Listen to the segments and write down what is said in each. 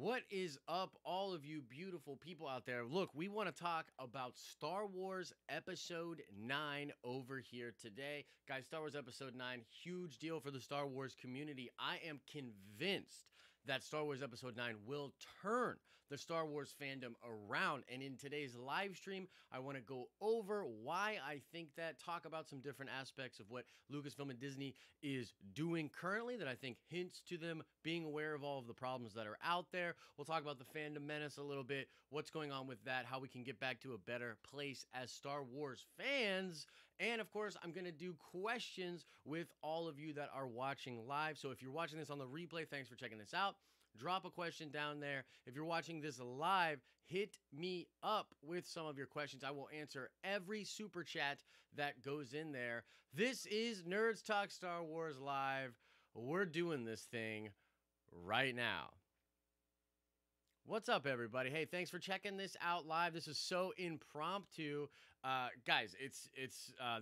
What is up, all of you beautiful people out there? Look, we want to talk about Star Wars Episode 9 over here today. Guys, Star Wars Episode 9, huge deal for the Star Wars community. I am convinced that Star Wars Episode 9 will turn the Star Wars fandom around. And in today's live stream, I want to go over why I think that, talk about some different aspects of what Lucasfilm and Disney is doing currently that I think hints to them being aware of all of the problems that are out there. We'll talk about the fandom menace a little bit, what's going on with that, how we can get back to a better place as Star Wars fans. And of course, I'm going to do questions with all of you that are watching live. So if you're watching this on the replay, thanks for checking this out. Drop a question down there. If you're watching this live, hit me up with some of your questions. I will answer every super chat that goes in there. This is Nerds Talk Star Wars Live. We're doing this thing right now. What's up, everybody? Hey, thanks for checking this out live. This is so impromptu. Guys,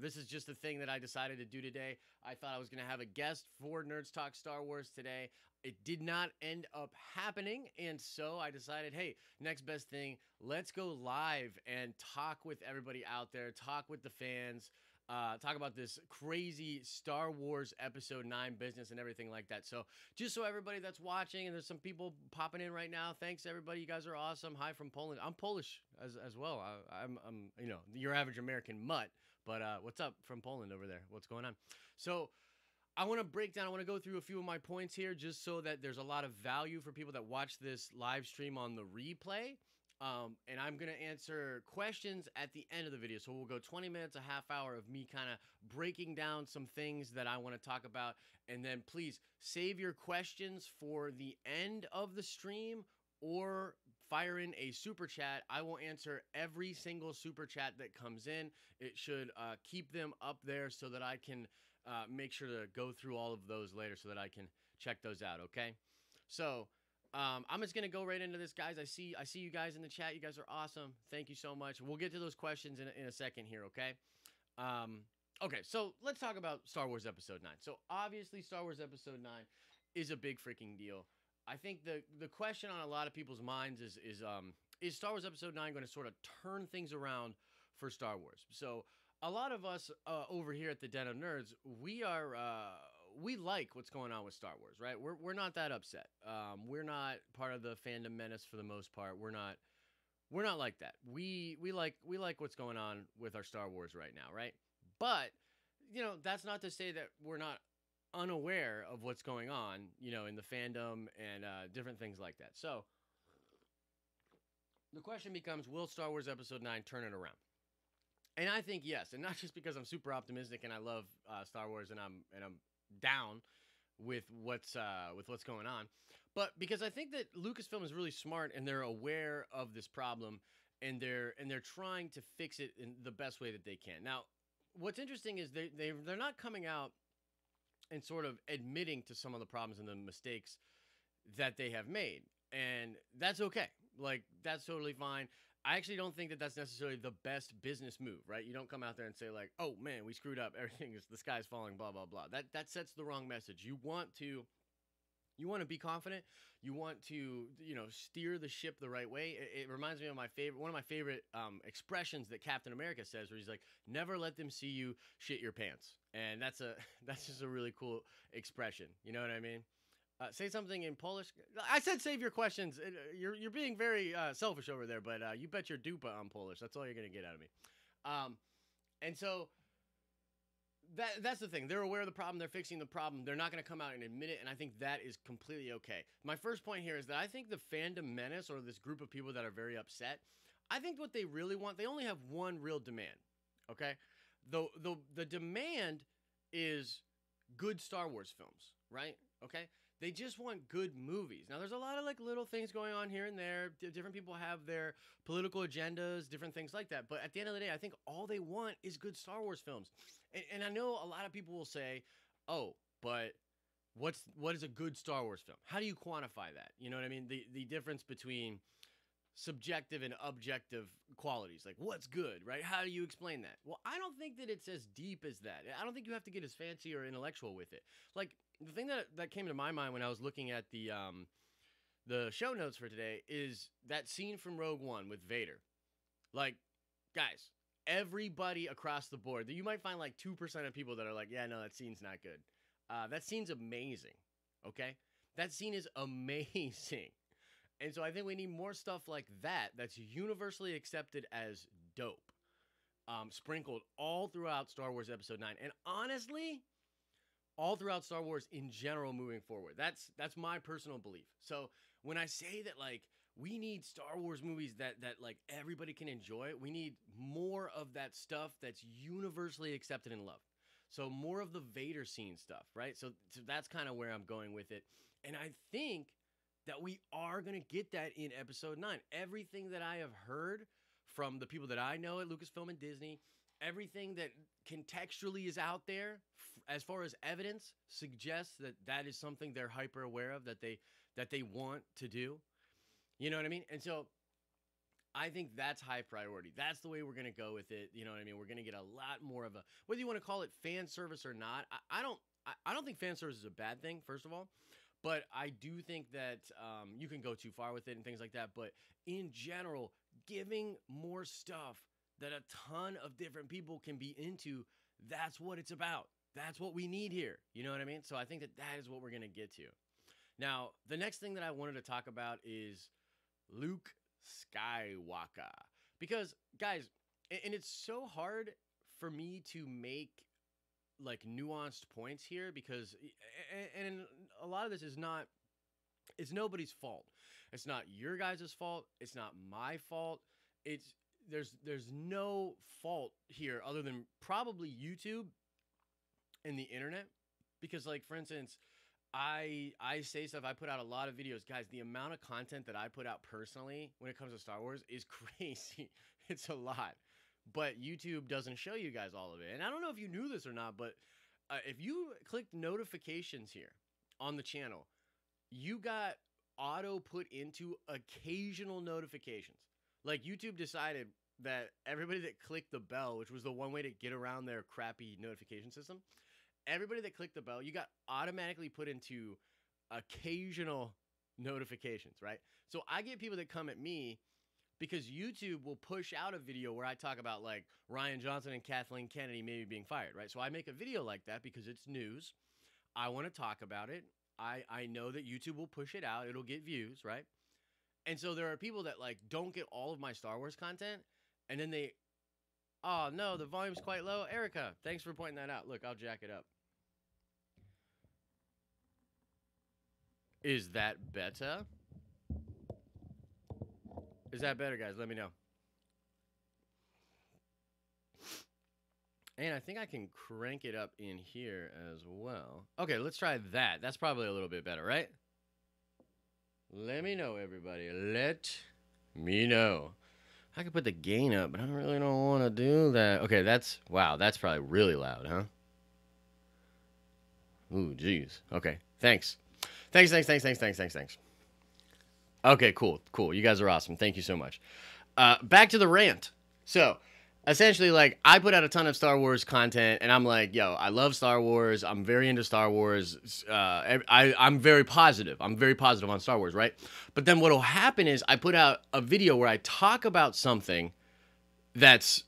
this is just a thing that I decided to do today. I thought I was going to have a guest for Nerds Talk Star Wars today. It did not end up happening, and so I decided, hey, next best thing, let's go live and talk with everybody out there, talk with the fans, talk about this crazy Star Wars Episode 9 business and everything like that. So just so everybody that's watching, and there's some people popping in right now, thanks everybody. You guys are awesome. Hi from Poland. I'm Polish as well. I'm you know, your average American mutt, but what's up from Poland over there? What's going on? So I want to break down, I want to go through a few of my points here just so that there's a lot of value for people that watch this live stream on the replay. And I'm going to answer questions at the end of the video. So we'll go 20 minutes, a half hour of me kind of breaking down some things that I want to talk about. And then please save your questions for the end of the stream or fire in a super chat. I will answer every single super chat that comes in. It should keep them up there so that I can make sure to go through all of those later so that I can check those out, okay? So I'm just gonna go right into this, guys. I see you guys in the chat. You guys are awesome. Thank you so much. We'll get to those questions in a second here, okay? Okay, so let's talk about Star Wars Episode 9. So obviously, Star Wars Episode 9 is a big freaking deal. I think the question on a lot of people's minds is Star Wars Episode 9 going to sort of turn things around for Star Wars? So a lot of us over here at the Den of Nerds, we like what's going on with Star Wars, right? We're not that upset. We're not part of the fandom menace for the most part. We're not like that. We like what's going on with our Star Wars right now, right? But you know, that's not to say that we're not unaware of what's going on, you know, in the fandom and different things like that. So the question becomes, will Star Wars Episode 9 turn it around? And I think yes, and not just because I'm super optimistic and I love Star Wars and I'm down with what's going on, but because I think that Lucasfilm is really smart and they're aware of this problem and they're trying to fix it in the best way that they can. Now, what's interesting is they're not coming out and sort of admitting to some of the problems and the mistakes that they have made, and that's okay. Like, that's totally fine. I actually don't think that that's necessarily the best business move, right? You don't come out there and say like, "Oh man, we screwed up. Everything is, the sky's falling, blah blah blah." That sets the wrong message. You want to be confident. You want to, you know, steer the ship the right way. It reminds me of one of my favorite expressions that Captain America says, where he's like, "Never let them see you shit your pants," and that's just a really cool expression. You know what I mean? Say something in Polish. I said save your questions. You're being very selfish over there, but you bet your dupa on Polish. That's all you're going to get out of me. And so that's the thing. They're aware of the problem. They're fixing the problem. They're not going to come out and admit it, and I think that is completely okay. My first point here is that I think the fandom menace, or this group of people that are very upset, I think what they really want, they only have one real demand, okay? The demand is good Star Wars films, right? Okay? They just want good movies. Now, there's a lot of like little things going on here and there. Different people have their political agendas, different things like that. But at the end of the day, I think all they want is good Star Wars films. And I know a lot of people will say, "Oh, but what is a good Star Wars film? How do you quantify that?" You know what I mean? The difference between subjective and objective qualities. Like, what's good, right? How do you explain that? Well, I don't think that it's as deep as that. I don't think you have to get as fancy or intellectual with it. Like, the thing that came to my mind when I was looking at the the show notes for today is that scene from Rogue One with Vader. Like, guys, everybody across the board, you might find like 2% of people that are like, yeah, no, that scene's not good. That scene's amazing, okay? That scene is amazing. And so I think we need more stuff like that that's universally accepted as dope, sprinkled all throughout Star Wars Episode 9. And honestly, all throughout Star Wars in general moving forward. That's my personal belief. So when I say that, like, we need Star Wars movies that like everybody can enjoy, we need more of that stuff that's universally accepted and loved. So more of the Vader scene stuff, right? So that's kind of where I'm going with it. And I think that we are going to get that in Episode 9. Everything that I have heard from the people that I know at Lucasfilm and Disney, everything that contextually is out there as far as evidence suggests that that is something they're hyper aware of, that they want to do. You know what I mean? And so I think that's high priority. That's the way we're going to go with it. You know what I mean? We're going to get a lot more of a, whether you want to call it fan service or not. I don't think fan service is a bad thing, first of all. But I do think that you can go too far with it and things like that. But in general, giving more stuff that a ton of different people can be into, that's what it's about. That's what we need here. You know what I mean? So I think that is what we're going to get to. Now, the next thing that I wanted to talk about is Luke Skywalker. Because, guys, and it's so hard for me to make like nuanced points here because, and a lot of this is not, it's nobody's fault. It's not your guys' fault. It's not my fault. It's, there's no fault here other than probably YouTube and the internet. Because, like, for instance, I say stuff, I put out a lot of videos. Guys, the amount of content that I put out personally when it comes to Star Wars is crazy. It's a lot. But YouTube doesn't show you guys all of it. And I don't know if you knew this or not, but if you clicked notifications here on the channel, you got auto put into occasional notifications. Like, YouTube decided that everybody that clicked the bell, which was the one way to get around their crappy notification system, everybody that clicked the bell, you got automatically put into occasional notifications, right? So I get people that come at me because YouTube will push out a video where I talk about, like, Rian Johnson and Kathleen Kennedy maybe being fired, right? So I make a video like that because it's news. I want to talk about it. I know that YouTube will push it out. It'll get views, right? And so there are people that, like, don't get all of my Star Wars content, and then they, oh, no, the volume's quite low. Erica, thanks for pointing that out. Look, I'll jack it up. Is that better? Is that better, guys? Let me know. And I think I can crank it up in here as well. Okay, let's try that. That's probably a little bit better, right? Let me know, everybody. Let me know. I could put the gain up, but I really don't want to do that. Okay, that's, wow, that's probably really loud, huh? Ooh, geez. Okay, thanks. Thanks. Okay, cool. You guys are awesome. Thank you so much. Back to the rant. So, essentially, like, I put out a ton of Star Wars content, and I'm like, yo, I love Star Wars. I'm very into Star Wars. I'm very positive. I'm very positive on Star Wars, right? But then what'll happen is I put out a video where I talk about something that's,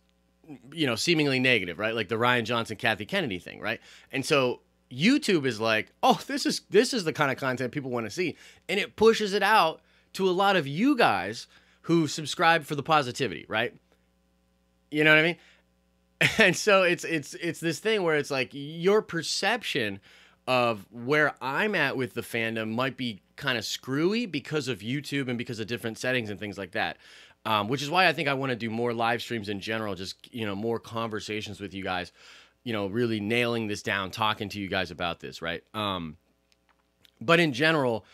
you know, seemingly negative, right? Like the Rian Johnson, Kathy Kennedy thing, right? And so YouTube is like, oh, this is the kind of content people want to see. And it pushes it out to a lot of you guys who subscribe for the positivity, right? You know what I mean? And so it's this thing where it's like your perception of where I'm at with the fandom might be kind of screwy because of YouTube and because of different settings and things like that. Which is why I think I want to do more live streams in general, just, you know, more conversations with you guys, you know, really nailing this down, talking to you guys about this, right? But in general,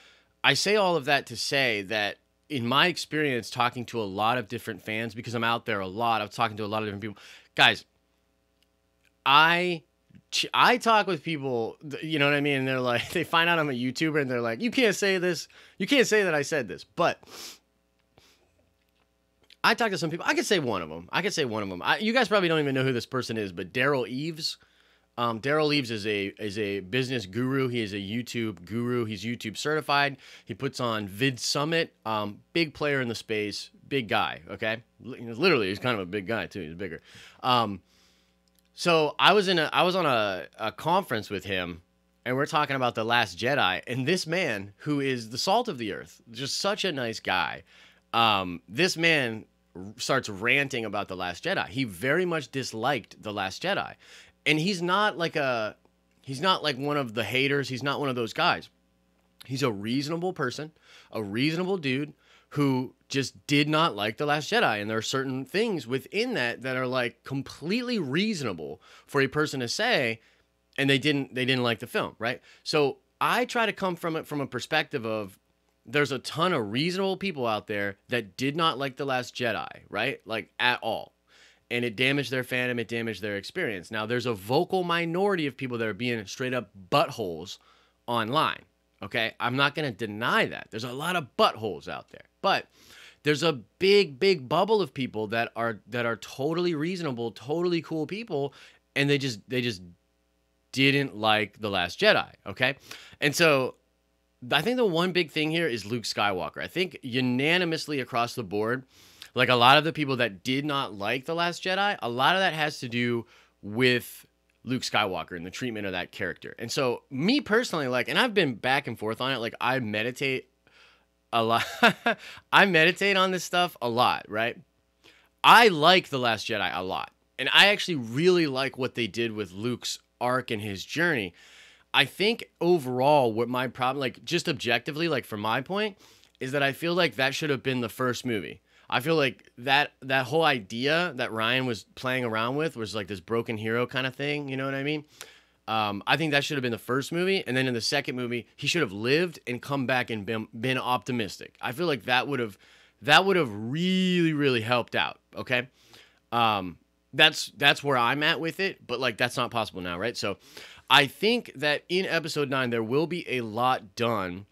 I say all of that to say that in my experience talking to a lot of different fans, because I'm out there a lot, I'm talking to a lot of different people. Guys, I talk with people, you know what I mean? And they're like, they find out I'm a YouTuber and they're like, you can't say this. You can't say that I said this. But I talk to some people. I could say one of them. You guys probably don't even know who this person is, but Daryl Eves. Daryl Leaves is a business guru. He is a YouTube guru. He's YouTube certified. He puts on Vid Summit. Big player in the space. Big guy. Okay, literally, he's kind of a big guy too. He's bigger. So I was on a conference with him, and we're talking about The Last Jedi. And this man, who is the salt of the earth, just such a nice guy. This man starts ranting about The Last Jedi. He very much disliked The Last Jedi. And he's not like one of the haters. He's not one of those guys. He's a reasonable person, a reasonable dude who just did not like The Last Jedi. And there are certain things within that are like completely reasonable for a person to say, and they didn't like the film, right? So I try to come from it from a perspective of there's a ton of reasonable people out there that did not like The Last Jedi, right? Like at all. And it damaged their fandom, it damaged their experience. Now, there's a vocal minority of people that are being straight up buttholes online, okay? I'm not going to deny that. There's a lot of buttholes out there. But there's a big, big bubble of people that are totally reasonable, totally cool people, and they just didn't like The Last Jedi, okay? And so I think the one big thing here is Luke Skywalker. I think unanimously across the board, like a lot of the people that did not like The Last Jedi, a lot of that has to do with Luke Skywalker and the treatment of that character. And so me personally, like, and I've been back and forth on it, like I meditate a lot. I meditate on this stuff a lot, right? I like The Last Jedi a lot. And I actually really like what they did with Luke's arc and his journey. I think overall what my problem, like just objectively, like from my point, is that I feel like that should have been the first movie. I feel like that whole idea that Ryan was playing around with was like this broken hero kind of thing. You know what I mean? I think that should have been the first movie. And then in the second movie, he should have lived and come back and been optimistic. I feel like that would have really, really helped out. Okay. That's where I'm at with it, but like, that's not possible now. Right. So I think that in episode 9, there will be a lot done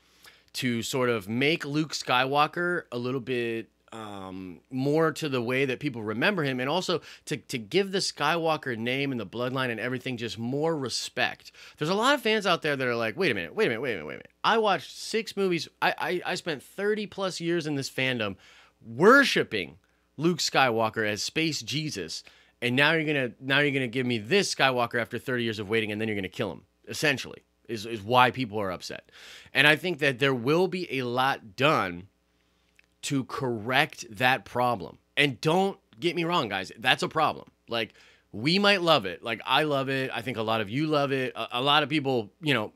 to sort of make Luke Skywalker a little bit more to the way that people remember him, and also to give the Skywalker name and the bloodline and everything just more respect. There's a lot of fans out there that are like, wait a minute. I watched 6 movies. I spent 30 plus years in this fandom worshiping Luke Skywalker as space Jesus, and now you're gonna give me this Skywalker after 30 years of waiting, and then you're gonna kill him. Essentially, is why people are upset. And I think that there will be a lot done to correct that problem. And don't get me wrong, guys, that's a problem. Like, we might love it. Like, I love it. I think a lot of you love it. A lot of people, you know,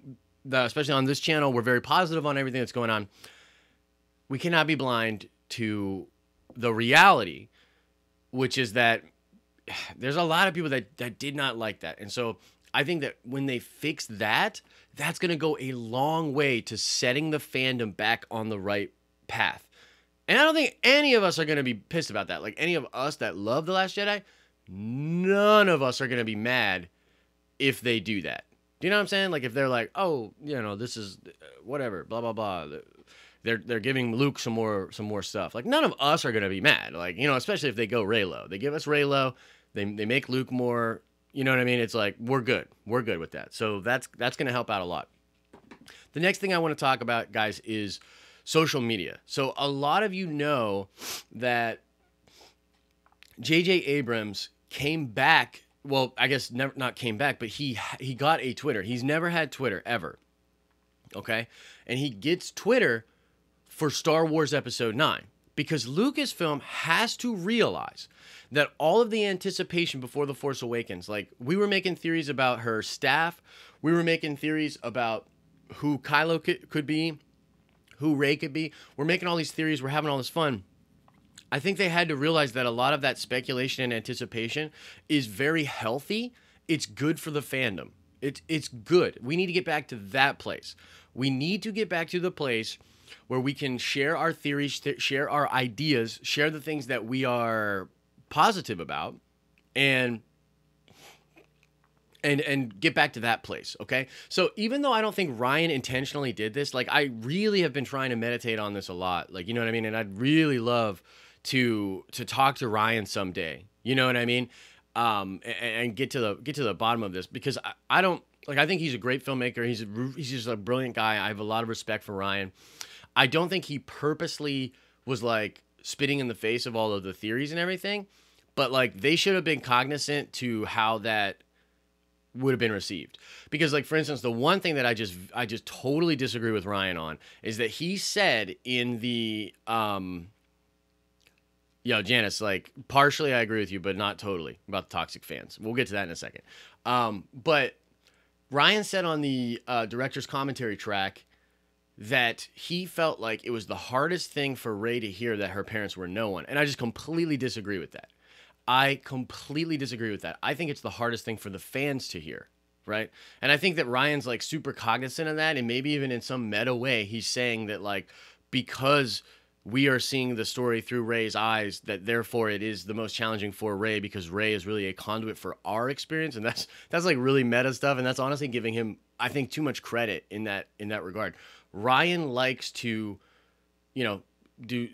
especially on this channel, we're very positive on everything that's going on. We cannot be blind to the reality, which is that there's a lot of people that did not like that. And so I think that when they fix that, that's going to go a long way to setting the fandom back on the right path. And I don't think any of us are going to be pissed about that. Like, any of us that love The Last Jedi, none of us are going to be mad if they do that. Do you know what I'm saying? Like, if they're like, oh, you know, this is whatever, blah, blah, blah. They're giving Luke some more stuff. Like, none of us are going to be mad. Like, you know, especially if they go Reylo. They give us Reylo. They make Luke more, you know what I mean? It's like, we're good. We're good with that. So that's going to help out a lot. The next thing I want to talk about, guys, is social media. So a lot of you know that J.J. Abrams came back. Well, I guess not came back, but he got a Twitter. He's never had Twitter ever. Okay? And he gets Twitter for Star Wars Episode 9 because Lucasfilm has to realize that all of the anticipation before The Force Awakens, like, we were making theories about her staff. We were making theories about who Kylo could be, who Rey could be. We're making all these theories. We're having all this fun. I think they had to realize that a lot of that speculation and anticipation is very healthy. It's good for the fandom. It's good. We need to get back to that place. We need to get back to the place where we can share our theories, share our ideas, share the things that we are positive about, and get back to that place, okay? So even though I don't think Ryan intentionally did this, like, I really have been trying to meditate on this a lot, like, you know what I mean? And I'd really love to talk to Ryan someday, you know what I mean? and get to the bottom of this, because I don't like. I think he's a great filmmaker. He's just a brilliant guy. I have a lot of respect for Ryan. I don't think he purposely was like spitting in the face of all of the theories and everything, but like they should have been cognizant to how that would have been received. Because like, for instance, the one thing that I just totally disagree with Ryan on is that he said in the Janice, like, partially I agree with you, but not totally, about the toxic fans. We'll get to that in a second. But Ryan said on the director's commentary track that he felt like it was the hardest thing for Rey to hear that her parents were no one. And I just completely disagree with that. I completely disagree with that. I think it's the hardest thing for the fans to hear, right? And I think that Ryan's like super cognizant of that, and maybe even in some meta way, he's saying that like, because we are seeing the story through Rey's eyes, that therefore it is the most challenging for Rey, because Rey is really a conduit for our experience. And that's like really meta stuff. And that's honestly giving him, I think, too much credit in that regard. Ryan likes to,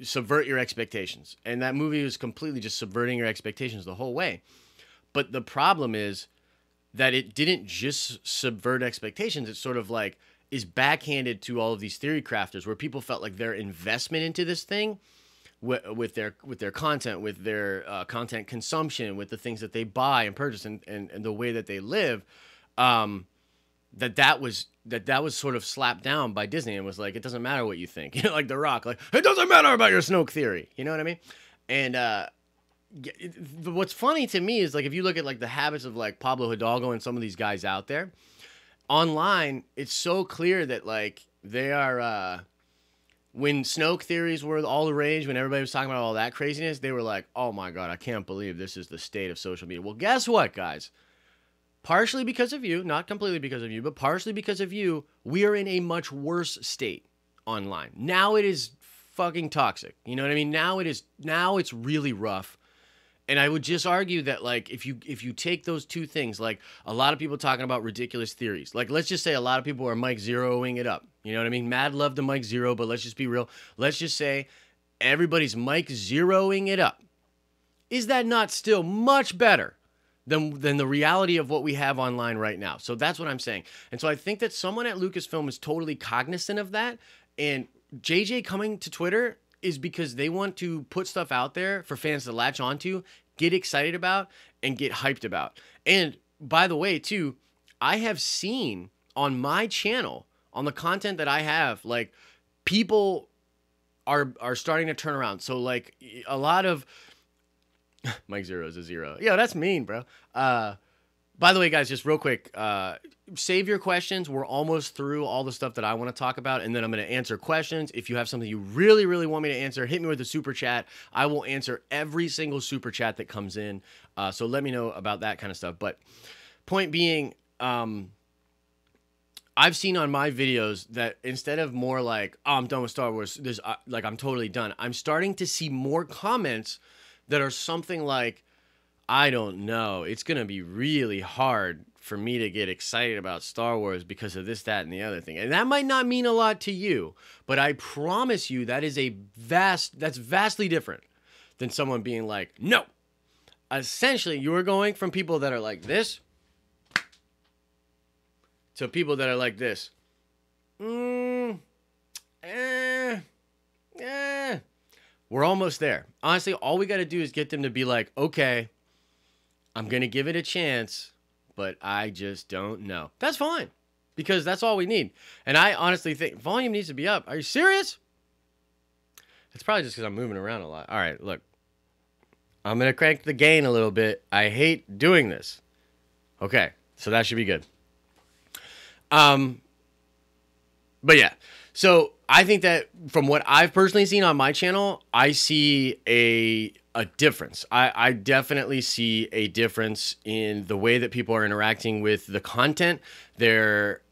subvert your expectations. And that movie was completely just subverting your expectations the whole way. But the problem is that it didn't just subvert expectations. It's sort of like is backhanded to all of these theory crafters, where people felt like their investment into this thing with their content, with their content consumption, with the things that they buy and purchase, and the way that they live, that was sort of slapped down by Disney, and was like, it doesn't matter what you think. Like The Rock, like, it doesn't matter about your Snoke theory. You know what I mean? And what's funny to me is, like, if you look at like the habits of like Pablo Hidalgo and some of these guys out there online, it's so clear that like they are when Snoke theories were all the rage, when everybody was talking about all that craziness, they were like, oh my God, I can't believe this is the state of social media. Well, guess what, guys? Partially because of you, not completely because of you, but partially because of you, we are in a much worse state online. Now it is fucking toxic. You know what I mean? Now it's really rough. And I would just argue that, like, if you take those two things, like a lot of people talking about ridiculous theories, like let's just say a lot of people are Mike Zeroing it up. You know what I mean? Mad love to Mike Zero, but let's just be real. Let's just say everybody's Mike Zeroing it up. Is that not still much better than the reality of what we have online right now? So that's what I'm saying. And so I think that someone at Lucasfilm is totally cognizant of that. And JJ coming to Twitter is because they want to put stuff out there for fans to latch onto, get excited about, and get hyped about. And by the way, too, I have seen on my channel, on the content that I have, like, people are starting to turn around. So like a lot of Mike Zero is a zero. Yeah, that's mean, bro. By the way, guys, just real quick, save your questions. We're almost through all the stuff that I want to talk about, and then I'm going to answer questions. If you have something you really, really want me to answer, hit me with a super chat. I will answer every single super chat that comes in. So let me know about that kind of stuff. But point being, I've seen on my videos that instead of more like, oh, I'm done with Star Wars, there's like, I'm totally done, I'm starting to see more comments that are something like, I don't know, it's going to be really hard for me to get excited about Star Wars because of this, that, and the other thing. And that might not mean a lot to you, but I promise you that is that's vastly different than someone being like, no. Essentially, you're going from people that are like this to people that are like this. We're almost there. Honestly, all we got to do is get them to be like, okay, I'm going to give it a chance, but I just don't know. That's fine, because that's all we need. And I honestly think volume needs to be up. Are you serious? It's probably just because I'm moving around a lot. All right, look. I'm going to crank the gain a little bit. I hate doing this. Okay, so that should be good. But yeah, so I think that from what I've personally seen on my channel, I see a difference. I definitely see a difference in the way that people are interacting with the content. They're,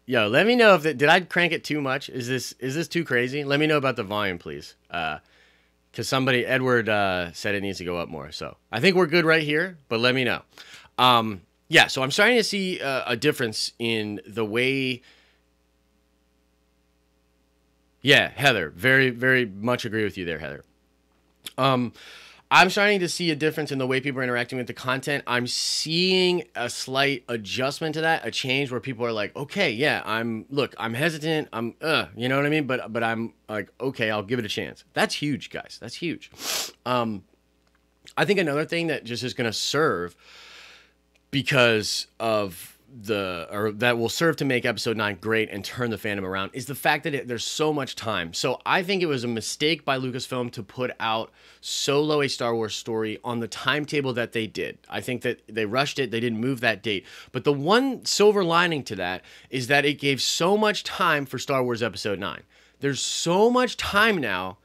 yo, let me know if did I crank it too much? Is this too crazy? Let me know about the volume, please. Because Edward said it needs to go up more. So I think we're good right here, but let me know. Yeah, so I'm starting to see a difference in the way. Yeah, Heather, very, very much agree with you there, Heather. I'm starting to see a difference in the way people are interacting with the content. I'm seeing a slight adjustment to that, a change where people are like, okay, yeah, I'm hesitant. You know what I mean? But I'm like, okay, I'll give it a chance. That's huge, guys. That's huge. I think another thing that just is going to serve because of that will serve to make episode 9 great and turn the fandom around is the fact that there's so much time. So I think it was a mistake by Lucasfilm to put out Solo a Star Wars story on the timetable that they did. I think that they rushed it. They didn't move that date. But the one silver lining to that is that it gave so much time for Star Wars episode 9. There's so much time now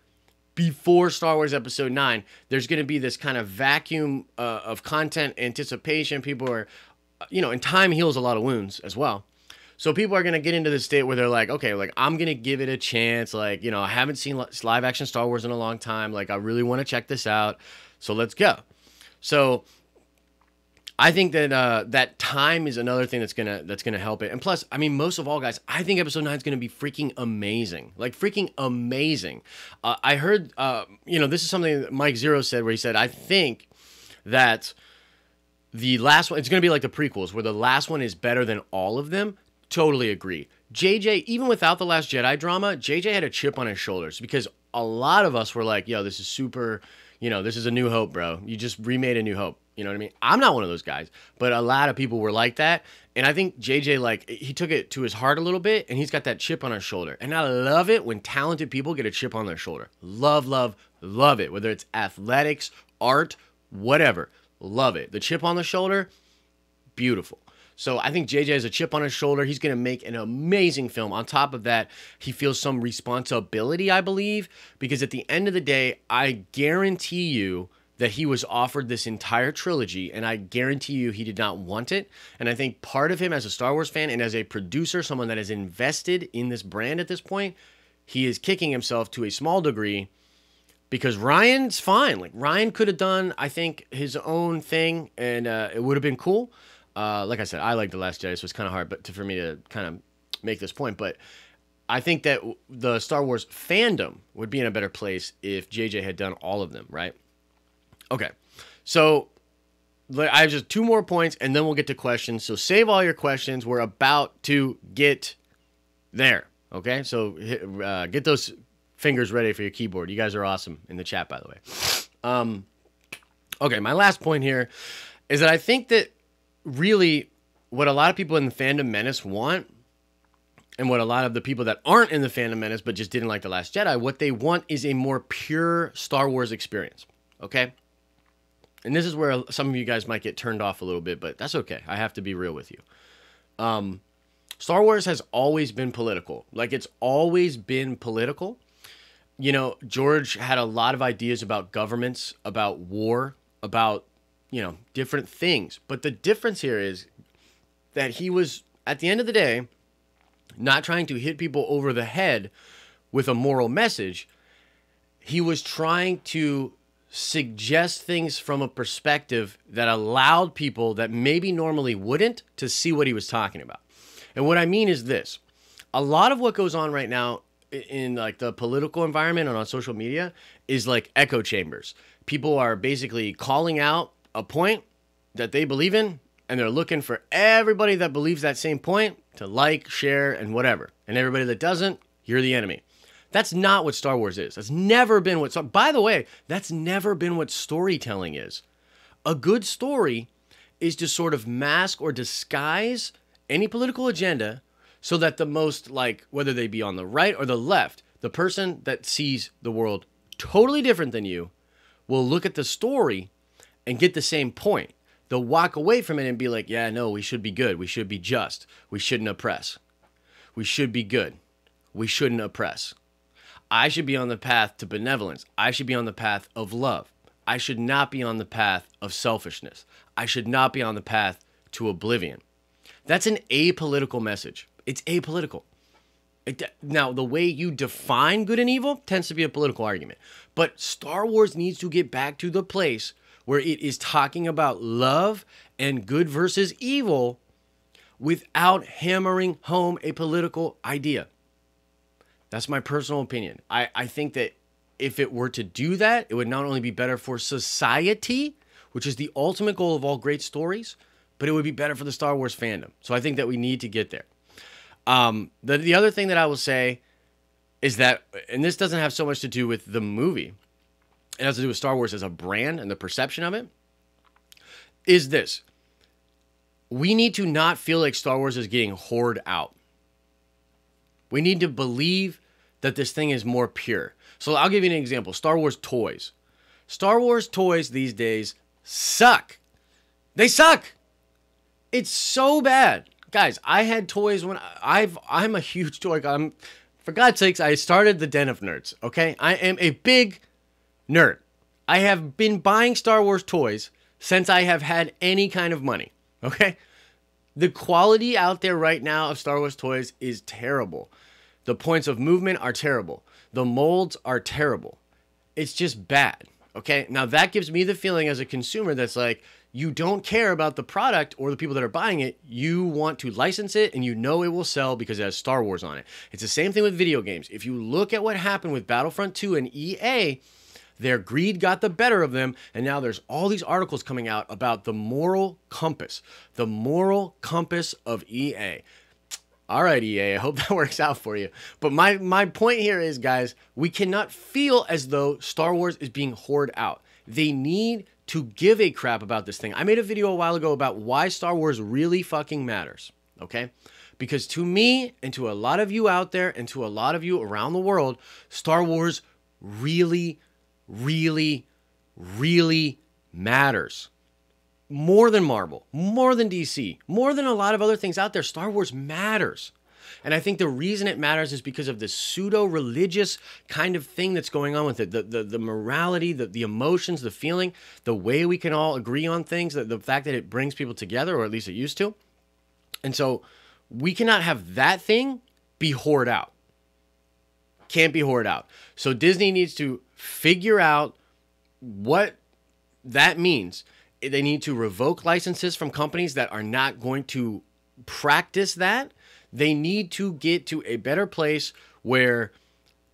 before Star Wars episode 9. There's going to be this kind of vacuum of content anticipation. People are, and time heals a lot of wounds as well. So people are going to get into this state where they're like, okay, like I'm going to give it a chance. Like, I haven't seen live action Star Wars in a long time. Like I really want to check this out. So let's go. So I think that that time is another thing that's gonna help it. And plus, I mean, most of all, guys, I think episode 9 is gonna be freaking amazing. Like freaking amazing. I heard, this is something that Mike Zero said, where he said, I think that the last one, it's going to be like the prequels, where the last one is better than all of them. Totally agree. JJ, even without the Last Jedi drama, JJ had a chip on his shoulders because a lot of us were like, yo, this is super, this is a New Hope, bro. You just remade a New Hope. You know what I mean? I'm not one of those guys, but a lot of people were like that. And I think JJ, he took it to his heart a little bit, and he's got that chip on his shoulder. And I love it when talented people get a chip on their shoulder. Love, love, love it. Whether it's athletics, art, whatever. Love it. The chip on the shoulder, beautiful. So I think JJ has a chip on his shoulder. He's going to make an amazing film. On top of that, he feels some responsibility, I believe, because at the end of the day, I guarantee you that he was offered this entire trilogy, and I guarantee you he did not want it. And I think part of him as a Star Wars fan and as a producer, someone that is invested in this brand at this point, he is kicking himself to a small degree. Because Ryan's fine. Like Ryan could have done, I think, his own thing, and it would have been cool. Like I said, I like The Last Jedi, so it's kind of hard for me to kind of make this point. But I think that the Star Wars fandom would be in a better place if JJ had done all of them, right? Okay, so I have just 2 more points, and then we'll get to questions. So save all your questions. We're about to get there, okay? So get those fingers ready for your keyboard. You guys are awesome in the chat, by the way. Okay, my last point here is that I think that really what a lot of people in the Fandom Menace want, and what a lot of the people that aren't in the Fandom Menace but just didn't like The Last Jedi, what they want is a more pure Star Wars experience, okay? And this is where some of you guys might get turned off a little bit, but that's okay. I have to be real with you. Star Wars has always been political. Like, it's always been political. George had a lot of ideas about governments, about war, about, different things. But the difference here is that he was, at the end of the day, not trying to hit people over the head with a moral message. He was trying to suggest things from a perspective that allowed people that maybe normally wouldn't to see what he was talking about. And what I mean is this. A lot of what goes on right now in like the political environment and on social media is like echo chambers. People are basically calling out a point that they believe in, and they're looking for everybody that believes that same point to like, share, and whatever. And everybody that doesn't, you're the enemy. That's not what Star Wars is. That's never been what... By the way, that's never been what storytelling is. A good story is to sort of mask or disguise any political agenda so that the most, like, whether they be on the right or the left, the person that sees the world totally different than you will look at the story and get the same point. They'll walk away from it and be like, yeah, no, we should be good. We should be just. We shouldn't oppress. We should be good. We shouldn't oppress. I should be on the path to benevolence. I should be on the path of love. I should not be on the path of selfishness. I should not be on the path to oblivion. That's an apolitical message. It's apolitical. Now, the way you define good and evil tends to be a political argument. But Star Wars needs to get back to the place where it is talking about love and good versus evil without hammering home a political idea. That's my personal opinion. I think that if it were to do that, it would not only be better for society, which is the ultimate goal of all great stories, but it would be better for the Star Wars fandom. So I think that we need to get there. The other thing that I will say is that, and this doesn't have so much to do with the movie, it has to do with Star Wars as a brand and the perception of it, is this. We need to not feel like Star Wars is getting hoarded out. We need to believe that this thing is more pure. So I'll give you an example. Star Wars toys. Star Wars toys these days suck. They suck. It's so bad. Guys, I had toys when I'm a huge toy guy. For God's sakes, I started the Den of Nerds, okay? I am a big nerd. I have been buying Star Wars toys since I have had any kind of money, okay? The quality out there right now of Star Wars toys is terrible. The points of movement are terrible. The molds are terrible. It's just bad, okay? Now, that gives me the feeling as a consumer that's like, you don't care about the product or the people that are buying it. You want to license it, and you know it will sell because it has Star Wars on it. It's the same thing with video games. If you look at what happened with Battlefront 2 and EA, their greed got the better of them, and now there's all these articles coming out about the moral compass of EA. All right, EA, I hope that works out for you. But my point here is, guys, we cannot feel as though Star Wars is being hoarded out. They need to give a crap about this thing. I made a video a while ago about why Star Wars really fucking matters, okay? Because to me, and to a lot of you out there, and to a lot of you around the world, Star Wars really, really, really matters. More than Marvel, more than DC, more than a lot of other things out there, Star Wars matters. And I think the reason it matters is because of the pseudo-religious kind of thing that's going on with it. The morality, the emotions, the feeling, the way we can all agree on things, the fact that it brings people together, or at least it used to. And so we cannot have that thing be hoarded out. Can't be hoarded out. So Disney needs to figure out what that means. They need to revoke licenses from companies that are not going to practice that. They need to get to a better place where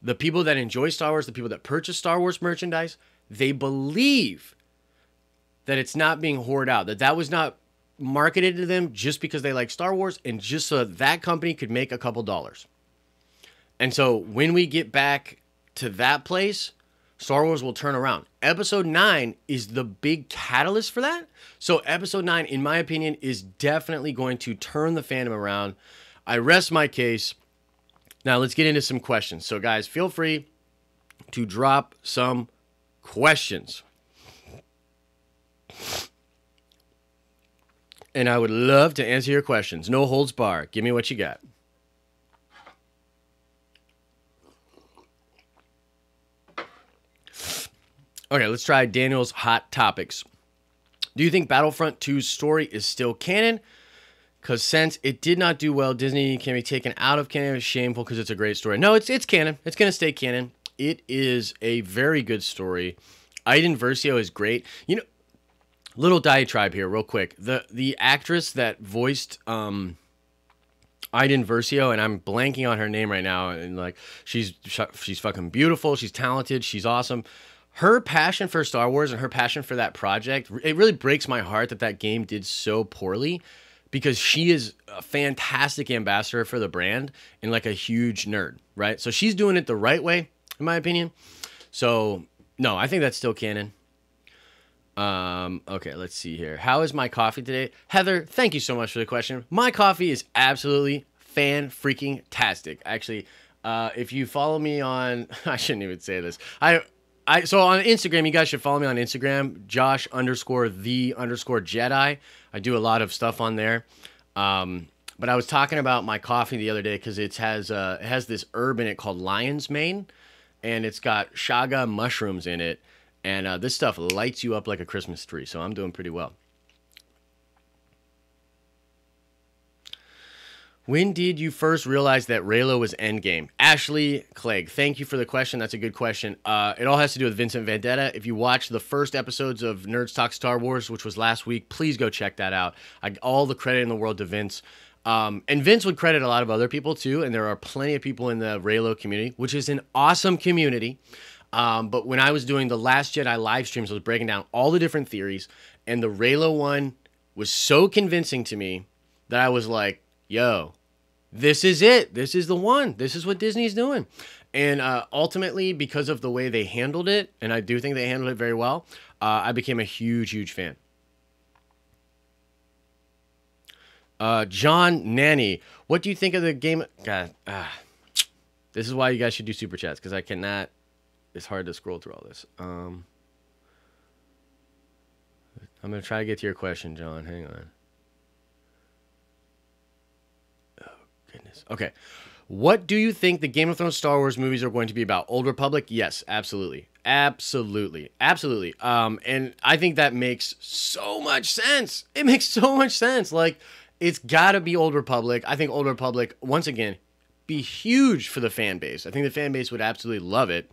the people that enjoy Star Wars, the people that purchase Star Wars merchandise, they believe that it's not being hoarded out, that was not marketed to them just because they like Star Wars and just so that company could make a couple dollars. And so when we get back to that place, Star Wars will turn around. Episode 9 is the big catalyst for that. So Episode 9, in my opinion, is definitely going to turn the fandom around. I rest my case. Now let's get into some questions. So guys, feel free to drop some questions. And I would love to answer your questions. No holds barred. Give me what you got. Okay, let's try Daniel's hot topics. Do you think Battlefront 2's story is still canon? Because since it did not do well, Disney can be taken out of canon. It's shameful because it's a great story. No, it's canon. It's going to stay canon. It is a very good story. Iden Versio is great. You know, little diatribe here real quick. The actress that voiced Iden Versio, and I'm blanking on her name right now, and like she's fucking beautiful. She's talented. She's awesome. Her passion for Star Wars and her passion for that project, it really breaks my heart that game did so poorly. Because she is a fantastic ambassador for the brand and like a huge nerd, right? So she's doing it the right way, in my opinion. So, no, I think that's still canon. Okay, let's see here. How is my coffee today? Heather, thank you so much for the question. My coffee is absolutely fan-freaking-tastic. Actually, if you follow me on... I shouldn't even say this. So on Instagram, you guys should follow me on Instagram, Josh_the_Jedi. I do a lot of stuff on there. But I was talking about my coffee the other day because it has this herb in it called lion's mane, and it's got chaga mushrooms in it, and this stuff lights you up like a Christmas tree. So I'm doing pretty well. When did you first realize that Reylo was endgame? Ashley Clegg, thank you for the question. That's a good question. It all has to do with Vincent Vendetta. If you watched the first episodes of Nerds Talk Star Wars, which was last week, please go check that out. All the credit in the world to Vince. And Vince would credit a lot of other people too, and there are plenty of people in the Reylo community, which is an awesome community. But when I was doing the Last Jedi live streams, I was breaking down all the different theories, and the Reylo one was so convincing to me that I was like, yo, this is it. This is the one. This is what Disney's doing. And ultimately, because of the way they handled it, and I do think they handled it very well, I became a huge, huge fan. John Nanny, what do you think of the game? God, this is why you guys should do super chats, because I cannot. It's hard to scroll through all this. I'm gonna try to get to your question, John. Hang on. Oh goodness. Okay. What do you think the Game of Thrones Star Wars movies are going to be about? Old Republic? Yes, absolutely. Absolutely. Absolutely. And I think that makes so much sense. It makes so much sense. Like, it's got to be Old Republic. I think Old Republic, once again, be huge for the fan base. I think the fan base would absolutely love it.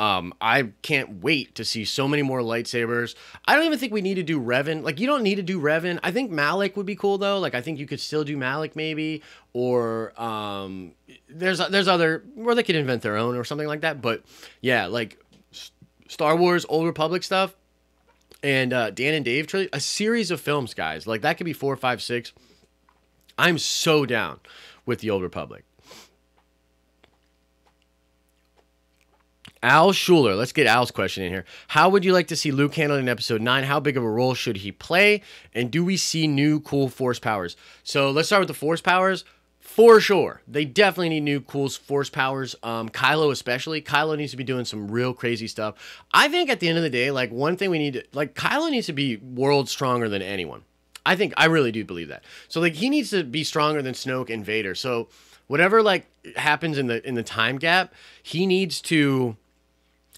I can't wait to see so many more lightsabers. I don't even think we need to do Revan. Like, you don't need to do Revan. I think Malik would be cool, though. Like, I think you could still do Malik, maybe. Or there's other, where they could invent their own or something like that. But, yeah, like, Star Wars, Old Republic stuff, and Dan and Dave trilogy, a series of films, guys. Like, that could be 4, 5, 6. I'm so down with the Old Republic. Al Schuler, let's get Al's question in here. How would you like to see Luke handled in episode 9? How big of a role should he play? And do we see new cool force powers? So let's start with the force powers. For sure. They definitely need new cool force powers. Kylo especially. Kylo needs to be doing some real crazy stuff. I think at the end of the day, like, one thing we need to, like, Kylo needs to be world stronger than anyone. I really do believe that. So, like, he needs to be stronger than Snoke and Vader. So whatever, like, happens in the time gap, he needs to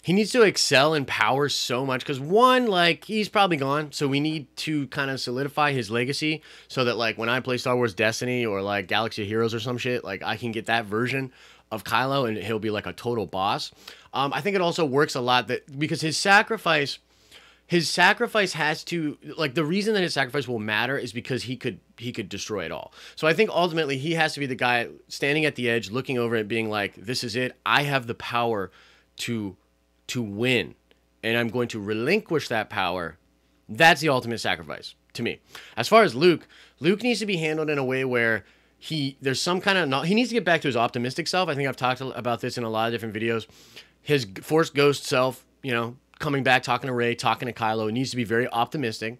excel in power so much, because one, like, he's probably gone, so we need to kind of solidify his legacy so that, like, when I play Star Wars Destiny or, like, Galaxy of Heroes or some shit, like, I can get that version of Kylo and he'll be, like, a total boss. I think it also works a lot that because his sacrifice has to, like, the reason that his sacrifice will matter is because he could destroy it all. So I think ultimately he has to be the guy standing at the edge, looking over it, being like, this is it. I have the power to win, and I'm going to relinquish that power. That's the ultimate sacrifice to me. As far as Luke needs to be handled in a way where there's some kind of, he needs to get back to his optimistic self. I think I've talked about this in a lot of different videos. His Force Ghost self, you know, coming back, talking to Rey, talking to Kylo, needs to be very optimistic.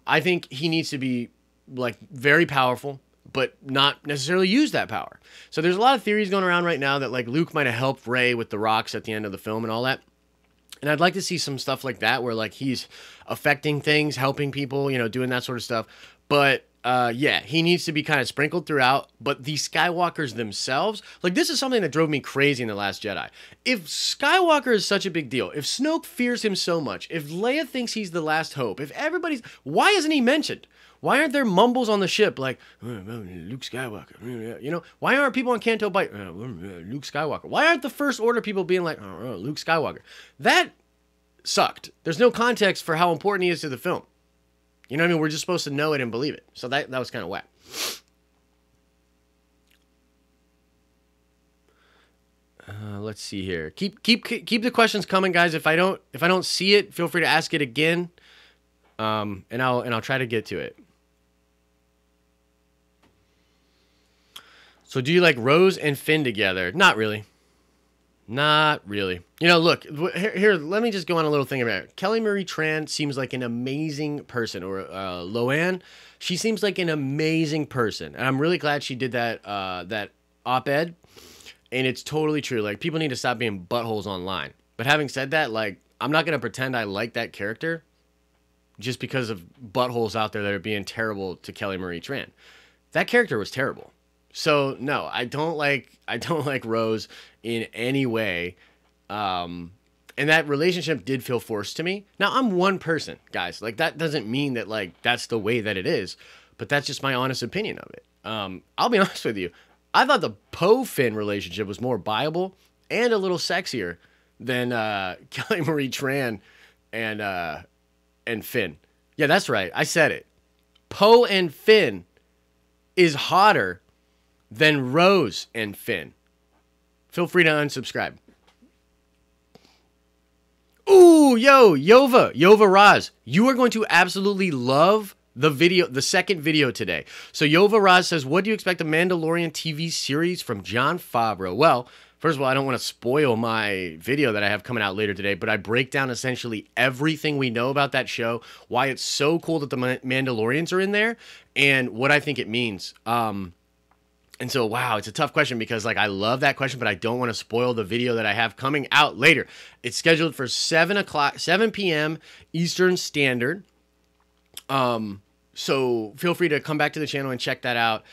I think he needs to be, like, very powerful, but not necessarily use that power. So there's a lot of theories going around right now that, like, Luke might have helped Rey with the rocks at the end of the film and all that. And I'd like to see some stuff like that where, like, he's affecting things, helping people, you know, doing that sort of stuff. But, yeah, he needs to be kind of sprinkled throughout. But the Skywalkers themselves, like, this is something that drove me crazy in The Last Jedi. If Skywalker is such a big deal, if Snoke fears him so much, if Leia thinks he's the last hope, if everybody's... Why isn't he mentioned? Why aren't there mumbles on the ship like, Luke Skywalker? You know, why aren't people on Canto Bight, Luke Skywalker? Why aren't the First Order people being like, Luke Skywalker? That sucked. There's no context for how important he is to the film. You know what I mean? We're just supposed to know it and believe it. So that was kind of whack. Let's see here. Keep the questions coming, guys. If I don't see it, feel free to ask it again. And I'll try to get to it. So do you like Rose and Finn together? Not really. Not really. You know, look, here, let me just go on a little thing about it. Kelly Marie Tran seems like an amazing person. Or Loanne, she seems like an amazing person. And I'm really glad she did that op-ed. And it's totally true. Like, people need to stop being buttholes online. But having said that, like, I'm not going to pretend I like that character just because of buttholes out there that are being terrible to Kelly Marie Tran. That character was terrible. So no, I don't like Rose in any way. And that relationship did feel forced to me. Now, I'm one person, guys. Like, that doesn't mean that, like, that's the way that it is, but that's just my honest opinion of it. I'll be honest with you. I thought the Poe-Finn relationship was more viable and a little sexier than Kelly Marie Tran and Finn. Yeah, that's right. I said it. Poe and Finn is hotter than Rose and Finn. Feel free to unsubscribe. Ooh, Yova Raz, you are going to absolutely love the second video today. So Yova Raz says, what do you expect a Mandalorian TV series from Jon Favreau? Well, first of all, I don't want to spoil my video that I have coming out later today, but I break down essentially everything we know about that show, why it's so cool that the Mandalorians are in there, and what I think it means. And so, wow, it's a tough question because, like, I love that question, but I don't want to spoil the video that I have coming out later. It's scheduled for 7 p.m. Eastern Standard. So feel free to come back to the channel and check that out.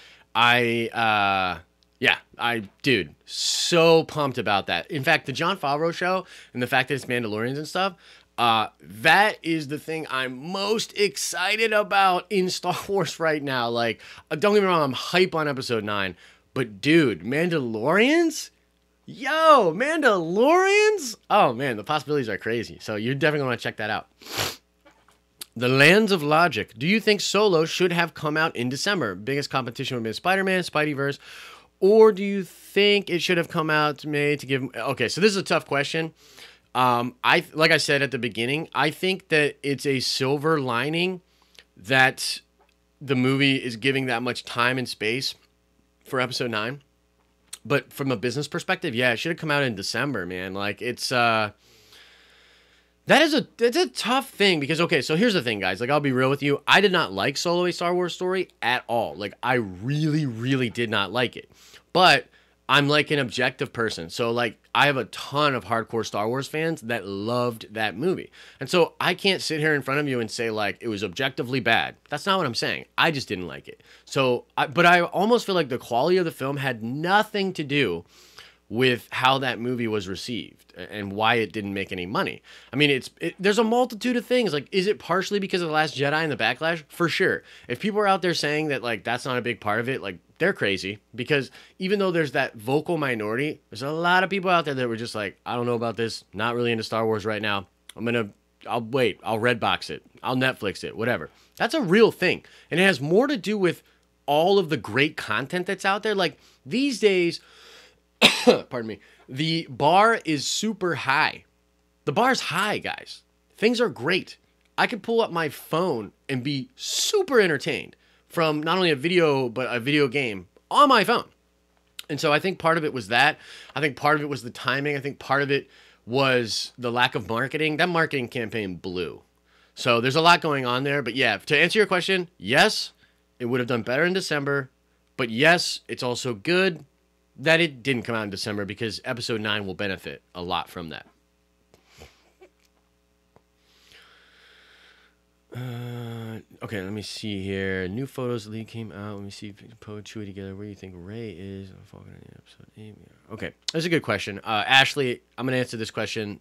Dude, so pumped about that. In fact, the Jon Favreau show and the fact that it's Mandalorians and stuff, that is the thing I'm most excited about in Star Wars right now. Like, don't get me wrong, I'm hype on episode 9, but dude, Mandalorians? Yo, Mandalorians? Oh man, the possibilities are crazy. So you're definitely going to check that out. The Lands of Logic. Do you think Solo should have come out in December? Biggest competition would be Spider-Man, Spideyverse. Or do you think it should have come out May to give... Okay, so this is a tough question. Like I said at the beginning, I think that it's a silver lining that the movie is giving that much time and space for episode 9. But from a business perspective, yeah, it should have come out in December, man. Like, it's... It's a tough thing because, okay, so here's the thing, guys. Like, I'll be real with you. I did not like Solo: A Star Wars Story at all. Like, I really, really did not like it. But I'm like an objective person. So, like, I have a ton of hardcore Star Wars fans that loved that movie. And so I can't sit here in front of you and say, like, it was objectively bad. That's not what I'm saying. I just didn't like it. So, but I almost feel like the quality of the film had nothing to do with how that movie was received and why it didn't make any money. I mean, there's a multitude of things. Like, is it partially because of The Last Jedi and the backlash? For sure. If people are out there saying that, like, that's not a big part of it, like, they're crazy. Because even though there's that vocal minority, there's a lot of people out there that were just like, I don't know about this, not really into Star Wars right now. I'll wait, I'll Redbox it, I'll Netflix it, whatever. That's a real thing. And it has more to do with all of the great content that's out there. Like, these days... Pardon me. The bar is super high. The bar's high, guys. Things are great. I could pull up my phone and be super entertained from not only a video, but a video game on my phone. And so I think part of it was that. I think part of it was the timing. I think part of it was the lack of marketing. That marketing campaign blew. So there's a lot going on there. But yeah, to answer your question, yes, it would have done better in December. But yes, it's also good that it didn't come out in December because episode 9 will benefit a lot from that. Okay, let me see here. New photos leak came out. Let me see Poe and Chewie together. Where do you think Rey is? Episode 8. Okay, that's a good question. Ashley, I'm going to answer this question.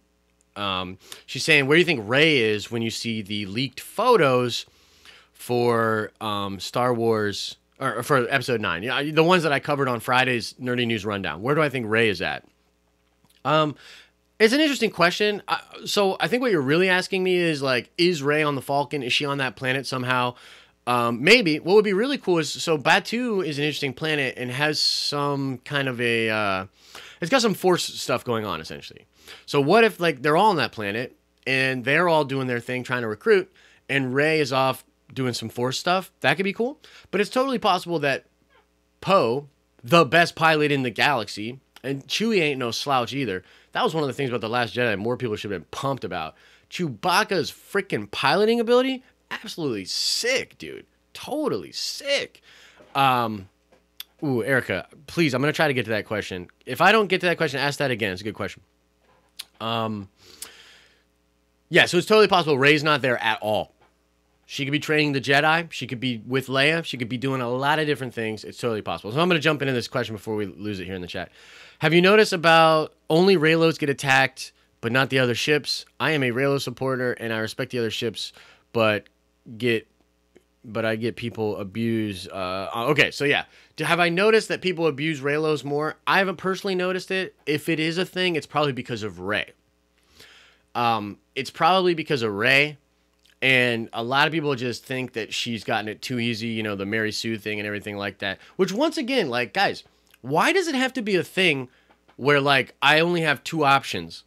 She's saying, where do you think Rey is when you see the leaked photos for Star Wars... or for episode 9, yeah, the ones that I covered on Friday's Nerdy News Rundown. Where do I think Rey is at? It's an interesting question. So I think what you're really asking me is, like, is Rey on the Falcon? Is she on that planet somehow? Maybe. What would be really cool is, so Batu is an interesting planet and has some kind of a, it's got some Force stuff going on, essentially. So what if, like, they're all on that planet and they're all doing their thing trying to recruit, and Rey is off doing some Force stuff? That could be cool. But it's totally possible that Poe, the best pilot in the galaxy, and Chewie ain't no slouch either. That was one of the things about The Last Jedi more people should have been pumped about. Chewbacca's freaking piloting ability, absolutely sick, dude. Totally sick. Ooh, Erica, please, I'm going to try to get to that question. If I don't get to that question, ask that again. It's a good question. Yeah, so it's totally possible Rey's not there at all. She could be training the Jedi. She could be with Leia. She could be doing a lot of different things. It's totally possible. So I'm going to jump into this question before we lose it here in the chat. Have you noticed about only Reylos get attacked, but not the other ships? I am a Reylo supporter, and I respect the other ships, but I get people abuse. Okay, so yeah. Have I noticed that people abuse Reylos more? I haven't personally noticed it. If it is a thing, it's probably because of Rey. It's probably because of Rey. And a lot of people just think that she's gotten it too easy, you know, the Mary Sue thing and everything like that. Which, once again, like, guys, why does it have to be a thing where, like, I only have two options?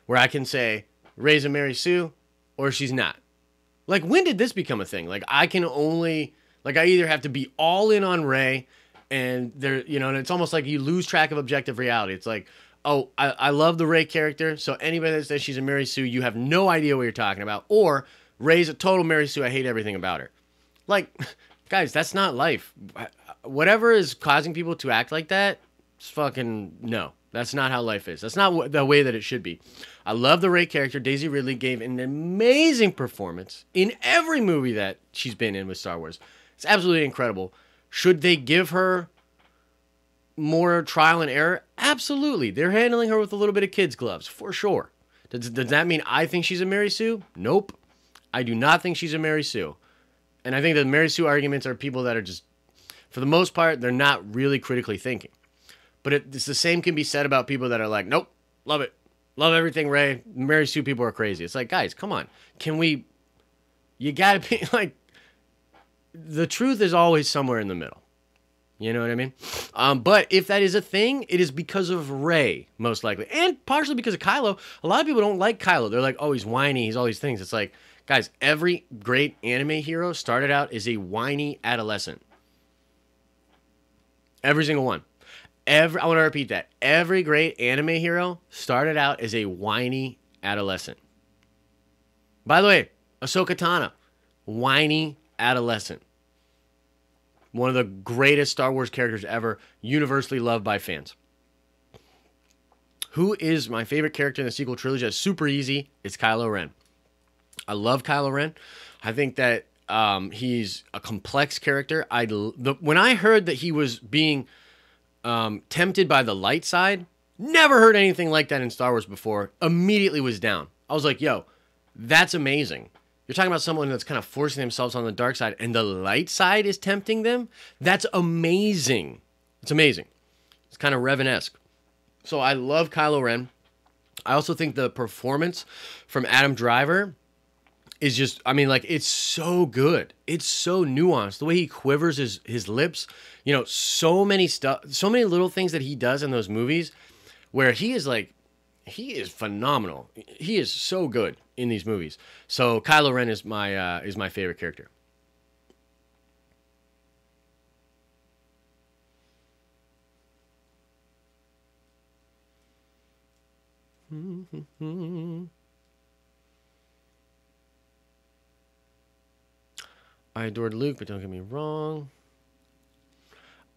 Where I can say, Rey's a Mary Sue, or she's not. Like, when did this become a thing? Like, I either have to be all in on Rey, and and it's almost like you lose track of objective reality. It's like, oh, I love the Rey character, so anybody that says she's a Mary Sue, you have no idea what you're talking about. Or Rey's a total Mary Sue, I hate everything about her. Like, guys, that's not life. Whatever is causing people to act like that, it's fucking no. That's not how life is. That's not the way that it should be. I love the Rey character. Daisy Ridley gave an amazing performance in every movie that she's been in with Star Wars. It's absolutely incredible. Should they give her more trial and error? Absolutely. They're handling her with a little bit of kids' gloves, for sure. Does that mean I think she's a Mary Sue? Nope. I do not think she's a Mary Sue. And I think the Mary Sue arguments are people that are just, for the most part, they're not really critically thinking. But it's the same can be said about people that are like, nope, love it. Love everything, Rey. Mary Sue people are crazy. It's like, guys, come on. You gotta be like, the truth is always somewhere in the middle. You know what I mean? But if that is a thing, it is because of Rey, most likely. And partially because of Kylo. A lot of people don't like Kylo. They're like, oh, he's whiny. He's all these things. It's like, guys, every great anime hero started out as a whiny adolescent. Every single one. I want to repeat that. Every great anime hero started out as a whiny adolescent. By the way, Ahsoka Tano, whiny adolescent. One of the greatest Star Wars characters ever, universally loved by fans. Who is my favorite character in the sequel trilogy? It's super easy. It's Kylo Ren. I love Kylo Ren. I think that he's a complex character. When I heard that he was being tempted by the light side, never heard anything like that in Star Wars before, immediately was down. I was like, yo, that's amazing. You're talking about someone that's kind of forcing themselves on the dark side and the light side is tempting them? That's amazing. It's amazing. It's kind of Revan-esque. So I love Kylo Ren. I also think the performance from Adam Driver is just, I mean, like, it's so good. It's so nuanced. The way he quivers his lips, so many little things that he does in those movies where he is phenomenal. He is so good in these movies. So Kylo Ren is my favorite character. I adored Luke, but don't get me wrong.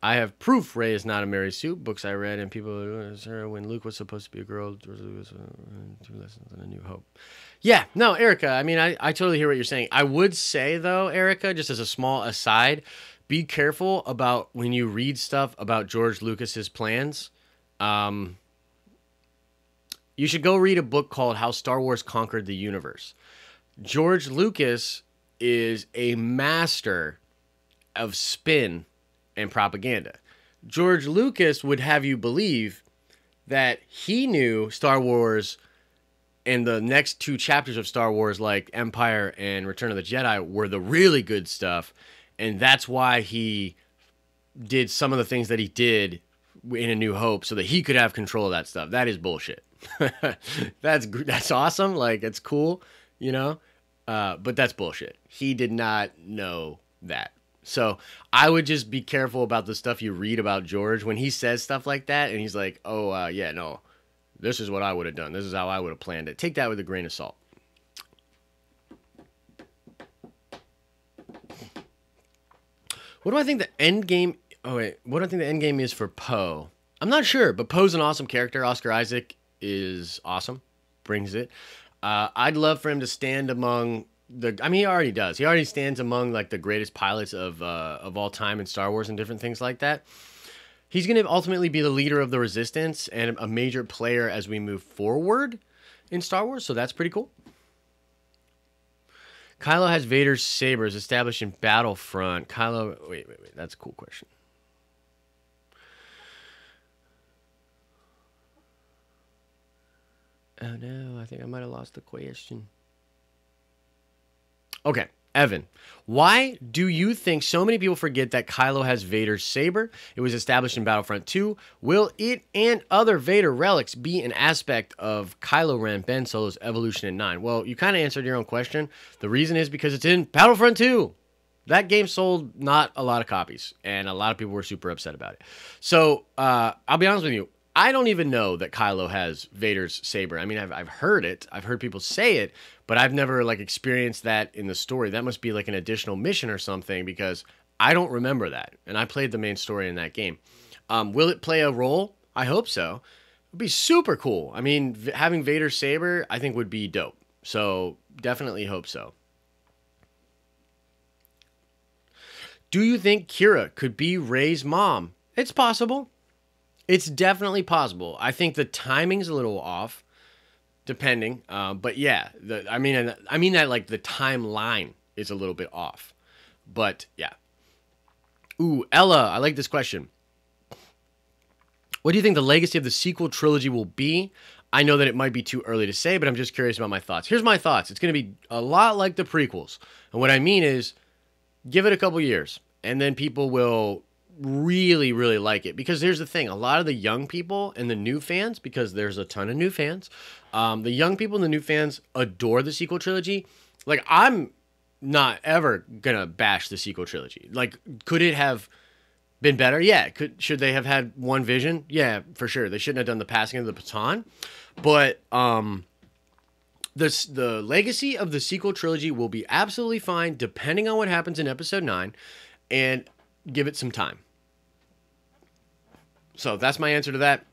I have proof Rey is not a Mary Sue. Books I read and people when Luke was supposed to be a girl. George Lucas, 2 lessons and A New Hope. Yeah, no, Erica. I mean, I totally hear what you're saying. I would say though, Erica, just as a small aside, be careful about when you read stuff about George Lucas's plans. You should go read a book called How Star Wars Conquered the Universe. George Lucas is a master of spin and propaganda. George Lucas would have you believe that he knew Star Wars and the next 2 chapters of Star Wars, like Empire and Return of the Jedi, were the really good stuff, and that's why he did some of the things that he did in A New Hope so that he could have control of that stuff. That is bullshit. That's awesome. Like, it's cool, but that's bullshit. He did not know that. So I would just be careful about the stuff you read about George when he says stuff like that. And he's like, yeah, no, this is what I would have done. This is how I would have planned it. Take that with a grain of salt. What do I think the end game? Oh, wait. What do I think the end game is for Poe? I'm not sure, but Poe's an awesome character. Oscar Isaac is awesome. Brings it. I'd love for him to stand among he already does. He already stands among like the greatest pilots of all time in Star Wars and different things like that. He's going to ultimately be the leader of the Resistance and a major player as we move forward in Star Wars. So that's pretty cool. Kylo has Vader's sabers established in Battlefront. Kylo, wait. That's a cool question. Oh no, I think I might have lost the question. Okay. Evan, why do you think so many people forget that Kylo has Vader's saber? It was established in Battlefront 2. Will it and other Vader relics be an aspect of Kylo Ren Ben Solo's evolution in 9? Well, you kind of answered your own question. The reason is because it's in Battlefront 2. That game sold not a lot of copies, and a lot of people were super upset about it. So, I'll be honest with you. I don't even know that Kylo has Vader's saber. I mean, I've heard it. I've heard people say it, but I've never like experienced that in the story. That must be like an additional mission or something because I don't remember that. And I played the main story in that game. Will it play a role? I hope so. It'd be super cool. I mean, having Vader's saber, I think would be dope. So definitely hope so. Do you think Kira could be Rey's mom? It's possible. It's definitely possible. I think the timing's a little off, depending. But yeah, I mean that like the timeline is a little bit off. But yeah. Ooh, Ella, I like this question. What do you think the legacy of the sequel trilogy will be? I know that it might be too early to say, but I'm just curious about my thoughts. Here's my thoughts. It's going to be a lot like the prequels. And what I mean is, give it a couple years, and then people will really, really like it. Because here's the thing. A lot of the young people and the new fans, because there's a ton of new fans, the young people and the new fans adore the sequel trilogy. Like, I'm not ever going to bash the sequel trilogy. Like, could it have been better? Yeah. Should they have had one vision? Yeah, for sure. They shouldn't have done the passing of the baton. But the legacy of the sequel trilogy will be absolutely fine depending on what happens in episode 9, and give it some time. So that's my answer to that.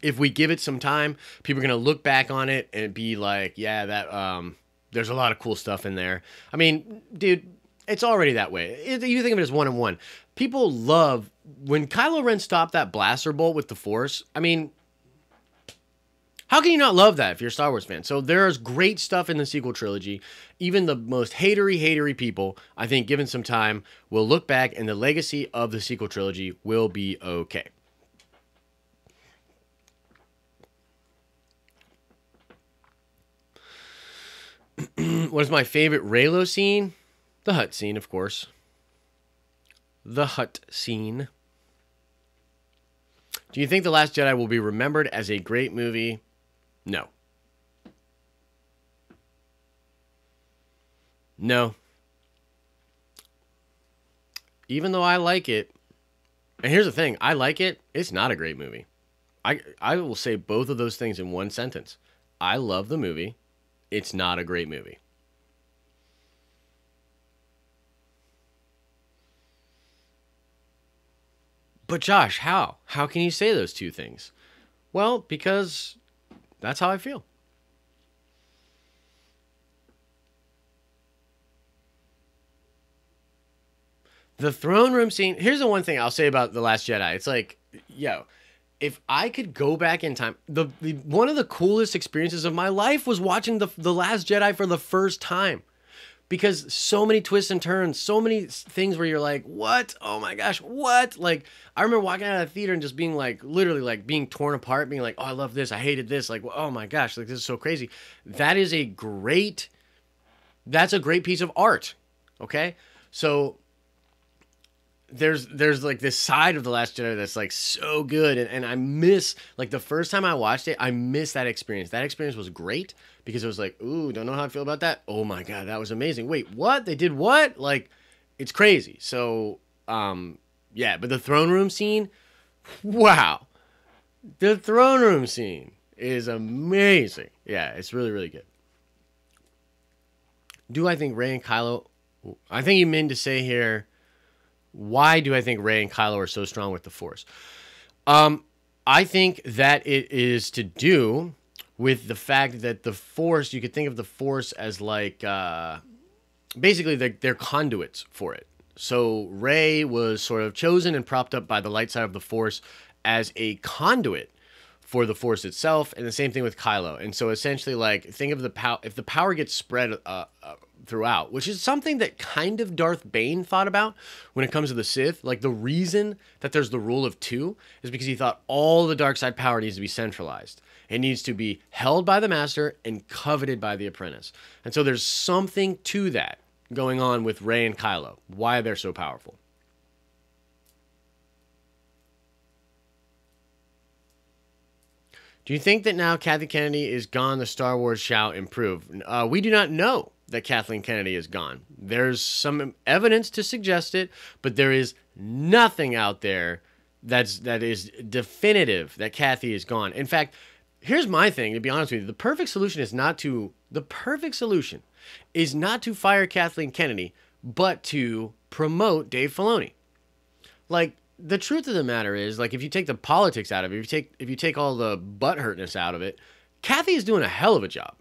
If we give it some time, people are going to look back on it and be like, yeah, that there's a lot of cool stuff in there. I mean, dude, it's already that way. You think of it as 1-on-1. People love when Kylo Ren stopped that blaster bolt with the Force. I mean, how can you not love that if you're a Star Wars fan? So there's great stuff in the sequel trilogy. Even the most hatery people, I think, given some time, will look back and the legacy of the sequel trilogy will be okay. What is my favorite Reylo scene? The hut scene, of course. The hut scene. Do you think The Last Jedi will be remembered as a great movie? No. No. Even though I like it, and here's the thing, I like it, it's not a great movie. I will say both of those things in one sentence. I love the movie. It's not a great movie. But Josh, how? How can you say those two things? Well, because that's how I feel. The throne room scene, here's the one thing I'll say about The Last Jedi. It's like, yo, if I could go back in time, one of the coolest experiences of my life was watching the Last Jedi for the first time. Because so many twists and turns, so many things where you're like, what? Oh my gosh, what? Like, I remember walking out of the theater and just being like, literally like being torn apart, being like, oh, I love this, I hated this, like, oh my gosh, like this is so crazy. That's a great piece of art, okay? So there's like this side of The Last Jedi that's like so good, and I miss, like the first time I watched it, I missed that experience. That experience was great because it was like, ooh, don't know how I feel about that. Oh my god, that was amazing. Wait, what? They did what? Like, it's crazy. So yeah, but the throne room scene, wow, the throne room scene is amazing. Yeah, it's really, really good. Do I think Rey and Kylo, I think you mean to say here, why do I think Rey and Kylo are so strong with the Force? I think that it is to do with the fact that the Force, you could think of the Force as like, basically they're conduits for it. So Rey was sort of chosen and propped up by the light side of the Force as a conduit for the Force itself, and the same thing with Kylo. And so essentially, like, think of the power, if the power gets spread throughout, which is something that kind of Darth Bane thought about when it comes to the Sith. Like, the reason that there's the rule of 2 is because he thought all the dark side power needs to be centralized. It needs to be held by the master and coveted by the apprentice. And so there's something to that. going on with Rey and Kylo, why they're so powerful. Do you think that now Kathy Kennedy is gone, the Star Wars shall improve? We do not know that Kathleen Kennedy is gone. There's some evidence to suggest it, but there is nothing out there that is definitive that Kathy is gone. In fact, here's my thing, to be honest with you. The perfect solution is not to fire Kathleen Kennedy, but to promote Dave Filoni. Like, the truth of the matter is, like, if you take the politics out of it, if you take all the butthurtness out of it, Kathy is doing a hell of a job.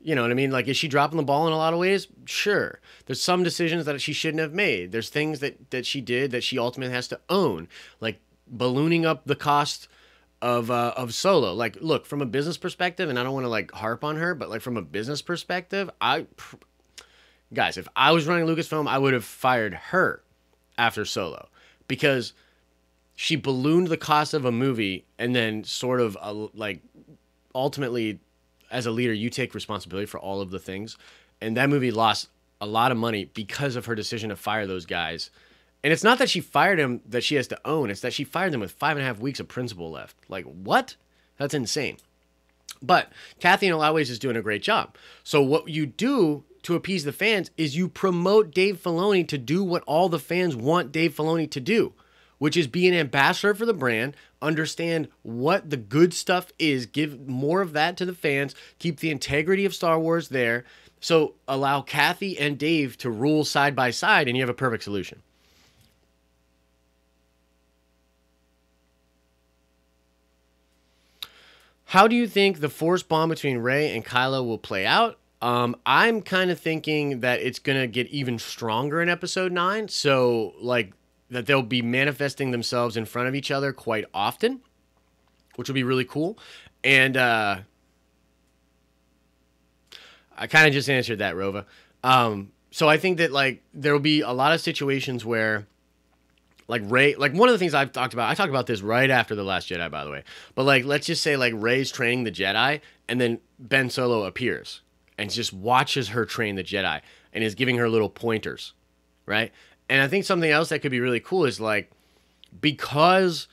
You know what I mean? Like, is she dropping the ball in a lot of ways? Sure. There's some decisions that she shouldn't have made. There's things that she did that she ultimately has to own, like ballooning up the cost of Solo. Like, look, from a business perspective, and I don't want to like harp on her, but like from a business perspective, guys, if I was running Lucasfilm, I would have fired her after Solo. Because she ballooned the cost of a movie, and then sort of like ultimately, as a leader, you take responsibility for all of the things. And that movie lost a lot of money because of her decision to fire those guys. And it's not that she fired him that she has to own. It's that she fired them with 5.5 weeks of principal left. Like, what? That's insane. But Kathy, in a lot of ways, is doing a great job. So what you do to appease the fans is you promote Dave Filoni to do what all the fans want Dave Filoni to do, which is be an ambassador for the brand, understand what the good stuff is, give more of that to the fans, keep the integrity of Star Wars there, so allow Kathy and Dave to rule side by side, and you have a perfect solution. How do you think the Force bomb between Rey and Kylo will play out? I'm kind of thinking that it's going to get even stronger in Episode 9. So, like, that they'll be manifesting themselves in front of each other quite often, which will be really cool. And I kind of just answered that, Rova. So I think that, like, there will be a lot of situations where, like, Rey, like, one of the things I've talked about, I talked about this right after The Last Jedi, by the way. But, like, let's just say, like, Rey's training the Jedi, and then Ben Solo appears and just watches her train the Jedi and is giving her little pointers, right? And I think something else that could be really cool is, like, because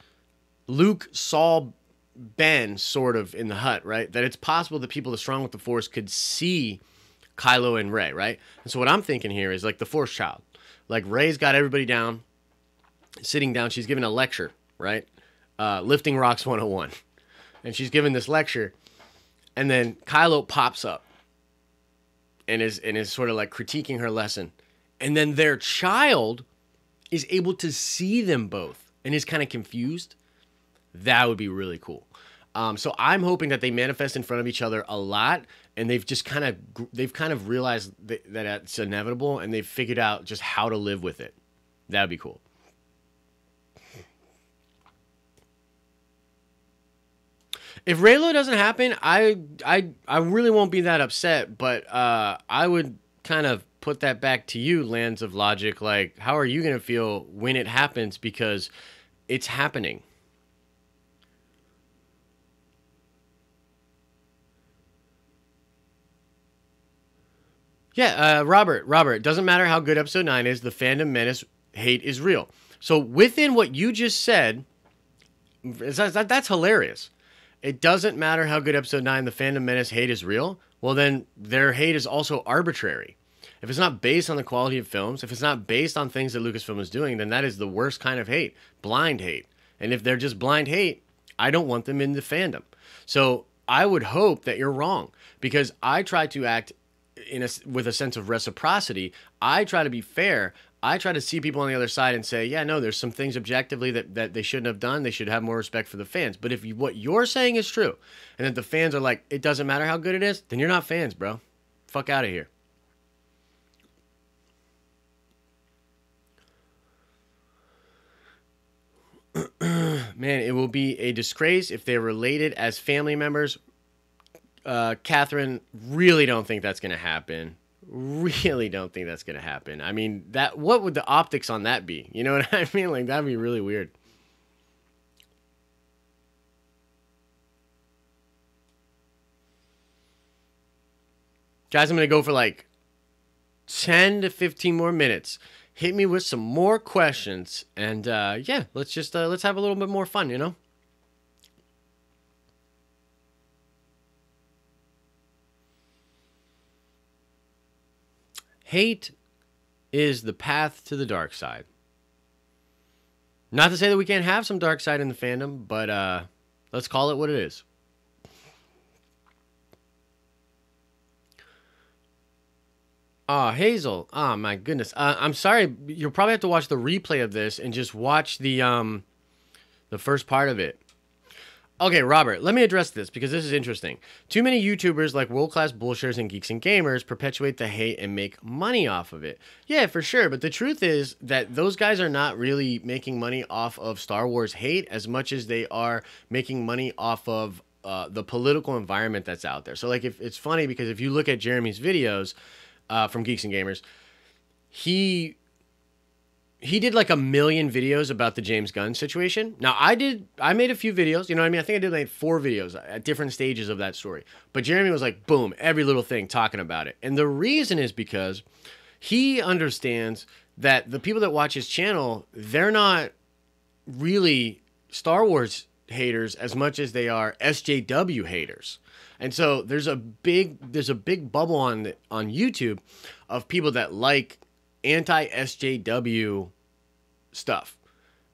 Luke saw Ben sort of in the hut, right? That it's possible that people that are strong with the Force could see Kylo and Rey, right? And so what I'm thinking here is, like, the Force child. Like, Rey's got everybody down, sitting down. She's giving a lecture, right? Lifting Rocks 101. And she's giving this lecture. And then Kylo pops up and is sort of like critiquing her lesson. And then their child is able to see them both and is kind of confused. That would be really cool. So I'm hoping that they manifest in front of each other a lot, and they've kind of realized that it's inevitable, and they've figured out just how to live with it. That would be cool. If Reylo doesn't happen, I really won't be that upset, but I would kind of put that back to you, Lands of Logic. Like, how are you going to feel when it happens? Because it's happening. Yeah, Robert, it doesn't matter how good Episode 9 is, the fandom menace hate is real. So within what you just said, that's hilarious. It doesn't matter how good Episode 9, the fandom menace hate is real. Well, then their hate is also arbitrary. If it's not based on the quality of films, if it's not based on things that Lucasfilm is doing, then that is the worst kind of hate, blind hate. And if they're just blind hate, I don't want them in the fandom. So I would hope that you're wrong, because I try to act with a sense of reciprocity. I try to be fair. I try to see people on the other side and say, yeah, no, there's some things objectively that they shouldn't have done. They should have more respect for the fans. But if what you're saying is true, and that the fans are like, it doesn't matter how good it is, then you're not fans, bro. Fuck out of here. Man, it will be a disgrace if they're related as family members. Catherine, really don't think that's going to happen. Really don't think that's going to happen. I mean, what would the optics on that be? You know what I mean? Like, that'd be really weird. Guys, I'm going to go for, like, 10 to 15 more minutes. Hit me with some more questions, and yeah, let's have a little bit more fun, you know? Hate is the path to the dark side. Not to say that we can't have some dark side in the fandom, but let's call it what it is. Hazel. Oh my goodness. I'm sorry. You'll probably have to watch the replay of this and just watch the first part of it. Okay, Robert, let me address this because this is interesting. Too many YouTubers like world-class bullshitters and geeks and gamers perpetuate the hate and make money off of it. Yeah, for sure, but the truth is that those guys are not really making money off of Star Wars hate as much as they are making money off of the political environment that's out there. So, like, if it's funny because if you look at Jeremy's videos from Geeks and Gamers, he did like 1 million videos about the James Gunn situation. Now, I made a few videos, you know what I mean? I think I did like 4 videos at different stages of that story. But Jeremy was like, boom, every little thing talking about it. And the reason is because he understands that the people that watch his channel, they're not really Star Wars haters as much as they are SJW haters. And so there's a big bubble on YouTube of people that like anti-SJW stuff.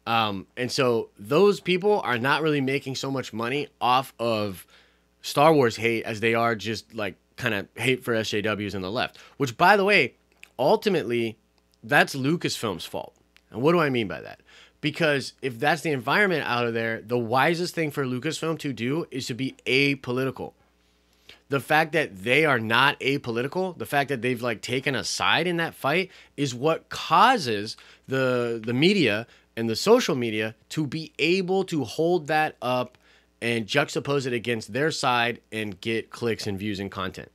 And so those people are not really making so much money off of Star Wars hate as they are just like kind of hate for SJWs and the left. Which, by the way, ultimately, that's Lucasfilm's fault. And what do I mean by that? Because if that's the environment out of there, the wisest thing for Lucasfilm to do is to be apolitical. The fact that they are not apolitical, the fact that they've like taken a side in that fight is what causes the media and the social media to be able to hold that up and juxtapose it against their side and get clicks and views and content.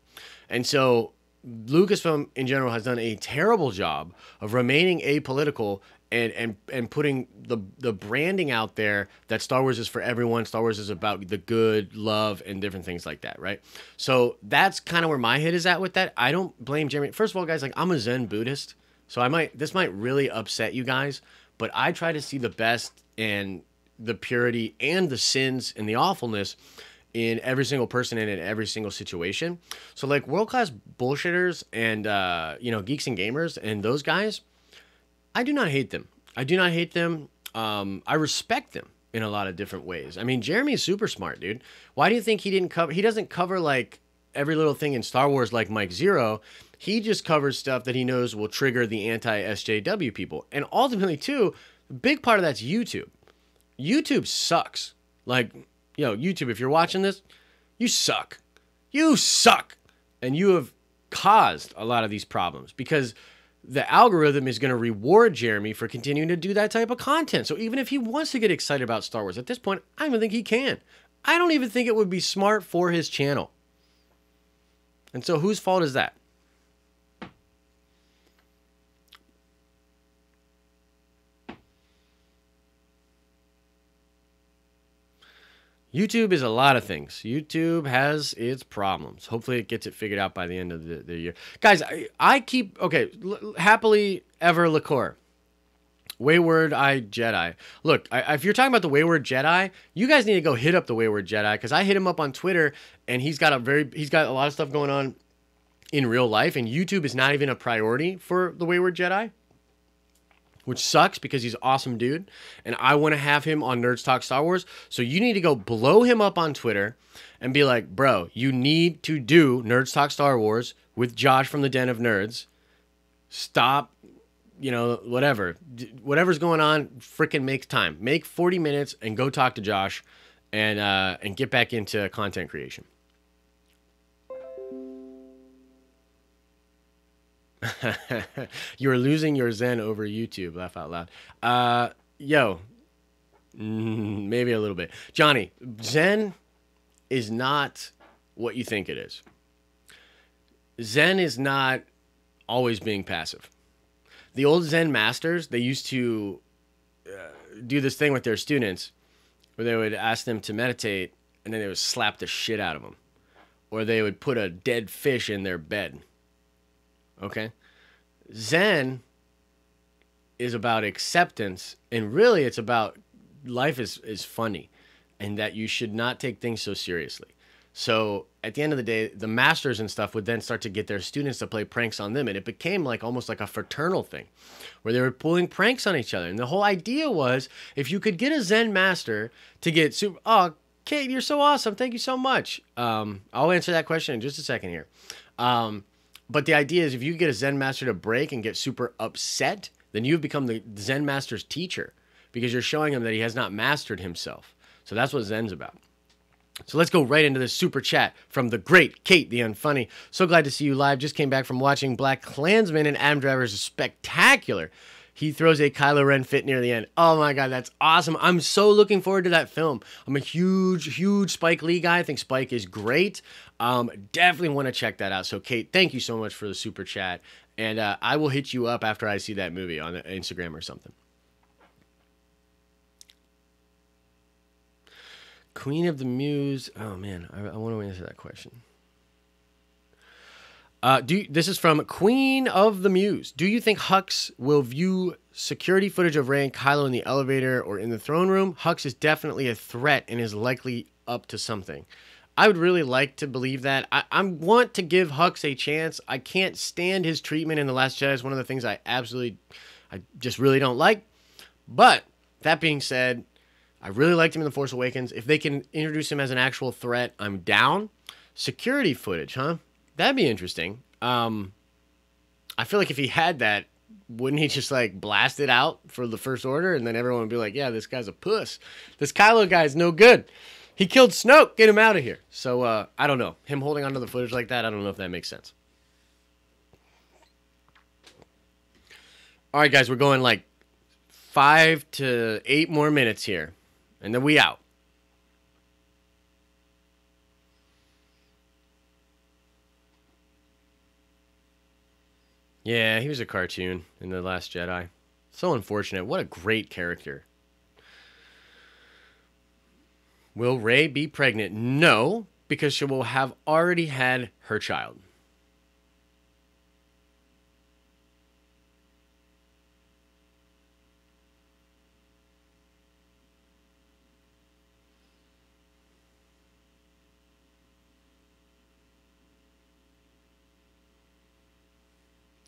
And so Lucasfilm in general has done a terrible job of remaining apolitical and putting the branding out there that Star Wars is for everyone. Star Wars is about the good, love, and different things like that, right? So that's kind of where my head is at with that. I don't blame Jeremy. First of all, guys, like I'm a Zen Buddhist, so this might really upset you guys, but I try to see the best and the purity and the sins and the awfulness in every single person and in every single situation. So like world-class bullshitters and geeks and gamers and those guys, I do not hate them. I do not hate them. I respect them in a lot of different ways. I mean, Jeremy's super smart, dude. Why do you think he doesn't cover like every little thing in Star Wars like Mike Zero? He just covers stuff that he knows will trigger the anti-SJW people. And ultimately, too, a big part of that's YouTube. YouTube sucks. Like, YouTube, if you're watching this, you suck. You suck. And you have caused a lot of these problems because the algorithm is going to reward Jeremy for continuing to do that type of content. So even if he wants to get excited about Star Wars at this point, I don't even think he can. I don't even think it would be smart for his channel. And so whose fault is that? YouTube is a lot of things. YouTube has its problems. Hopefully it gets it figured out by the end of the year. Guys, I keep... Okay, happily ever liqueur. Wayward Eye Jedi. Look, if you're talking about the Wayward Jedi, you guys need to go hit up the Wayward Jedi because I hit him up on Twitter and he's got a lot of stuff going on in real life and YouTube is not even a priority for the Wayward Jedi, which sucks because he's an awesome dude, and I want to have him on Nerds Talk Star Wars, so you need to go blow him up on Twitter and be like, bro, you need to do Nerds Talk Star Wars with Josh from the Den of Nerds. Stop, whatever's going on, freaking make time. Make 40 minutes and go talk to Josh and get back into content creation. You're losing your zen over YouTube. Laugh out loud. Maybe a little bit. Johnny, zen is not what you think it is. Zen is not always being passive. The old Zen masters, they used to do this thing with their students where they would ask them to meditate and then they would slap the shit out of them. Or they would put a dead fish in their bed. Okay? Zen is about acceptance, and really it's about life is funny, and that you should not take things so seriously. So at the end of the day, the masters and stuff would then start to get their students to play pranks on them, and it became like almost like a fraternal thing where they were pulling pranks on each other. And the whole idea was, if you could get a Zen master to get super, oh, Kate, you're so awesome, thank you so much. I'll answer that question in just a second here. But the idea is, if you get a Zen master to break and get super upset, then you've become the Zen master's teacher, because you're showing him that he has not mastered himself. So that's what Zen's about. So let's go right into this super chat from the great Kate the Unfunny. So glad to see you live. Just came back from watching Black Klansman, and Adam Driver is spectacular. He throws a Kylo Ren fit near the end. Oh my God, that's awesome. I'm so looking forward to that film. I'm a huge Spike Lee guy. I think Spike is great. Definitely want to check that out. So Kate, thank you so much for the super chat. And I will hit you up after I see that movie on Instagram or something. Queen of the Muse. Oh man, I want to answer that question. This is from Queen of the Muse. Do you think Hux will view security footage of Rey and Kylo in the elevator or in the throne room? Hux is definitely a threat and is likely up to something. I would really like to believe that. I want to give Hux a chance. I can't stand his treatment in The Last Jedi. It's one of the things I just really don't like. But that being said, I really liked him in The Force Awakens. If they can introduce him as an actual threat, I'm down. Security footage, huh? That'd be interesting. I feel like if he had that, wouldn't he just like blast it out for the First Order, and then everyone would be like, yeah, this guy's a puss. This Kylo guy's no good. He killed Snoke. Get him out of here. So I don't know. Him holding onto the footage like that, I don't know if that makes sense. All right, guys, we're going like 5 to 8 more minutes here, and then we out. Yeah, he was a cartoon in The Last Jedi. So unfortunate. What a great character. Will Rey be pregnant? No, because she will have already had her child.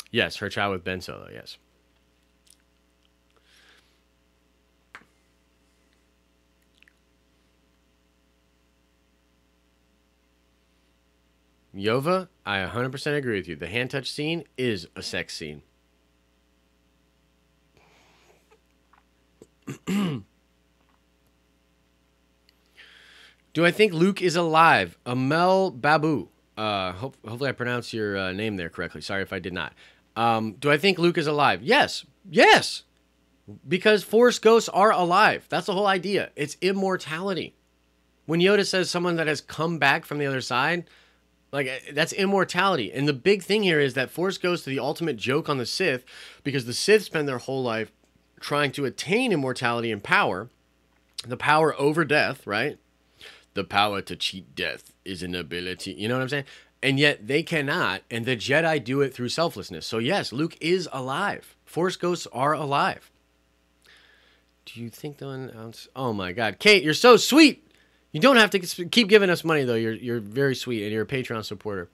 Yes, her child with Ben Solo, yes. Yova, I 100% agree with you. The hand touch scene is a sex scene. Do I think Luke is alive? Amel Babu. Hopefully I pronounced your name there correctly. Sorry if I did not. Do I think Luke is alive? Yes. Yes. Because Force ghosts are alive. That's the whole idea. It's immortality. When Yoda says someone that has come back from the other side, like, that's immortality. And the big thing here is that Force ghosts are the ultimate joke on the Sith, because the Sith spend their whole life trying to attain immortality and power. The power over death, right? The power to cheat death is an ability. You know what I'm saying? And yet they cannot, and the Jedi do it through selflessness. So yes, Luke is alive. Force ghosts are alive. Do you think they'll announce? Oh my God, Kate, you're so sweet. You don't have to keep giving us money though. You're very sweet, and you're a Patreon supporter.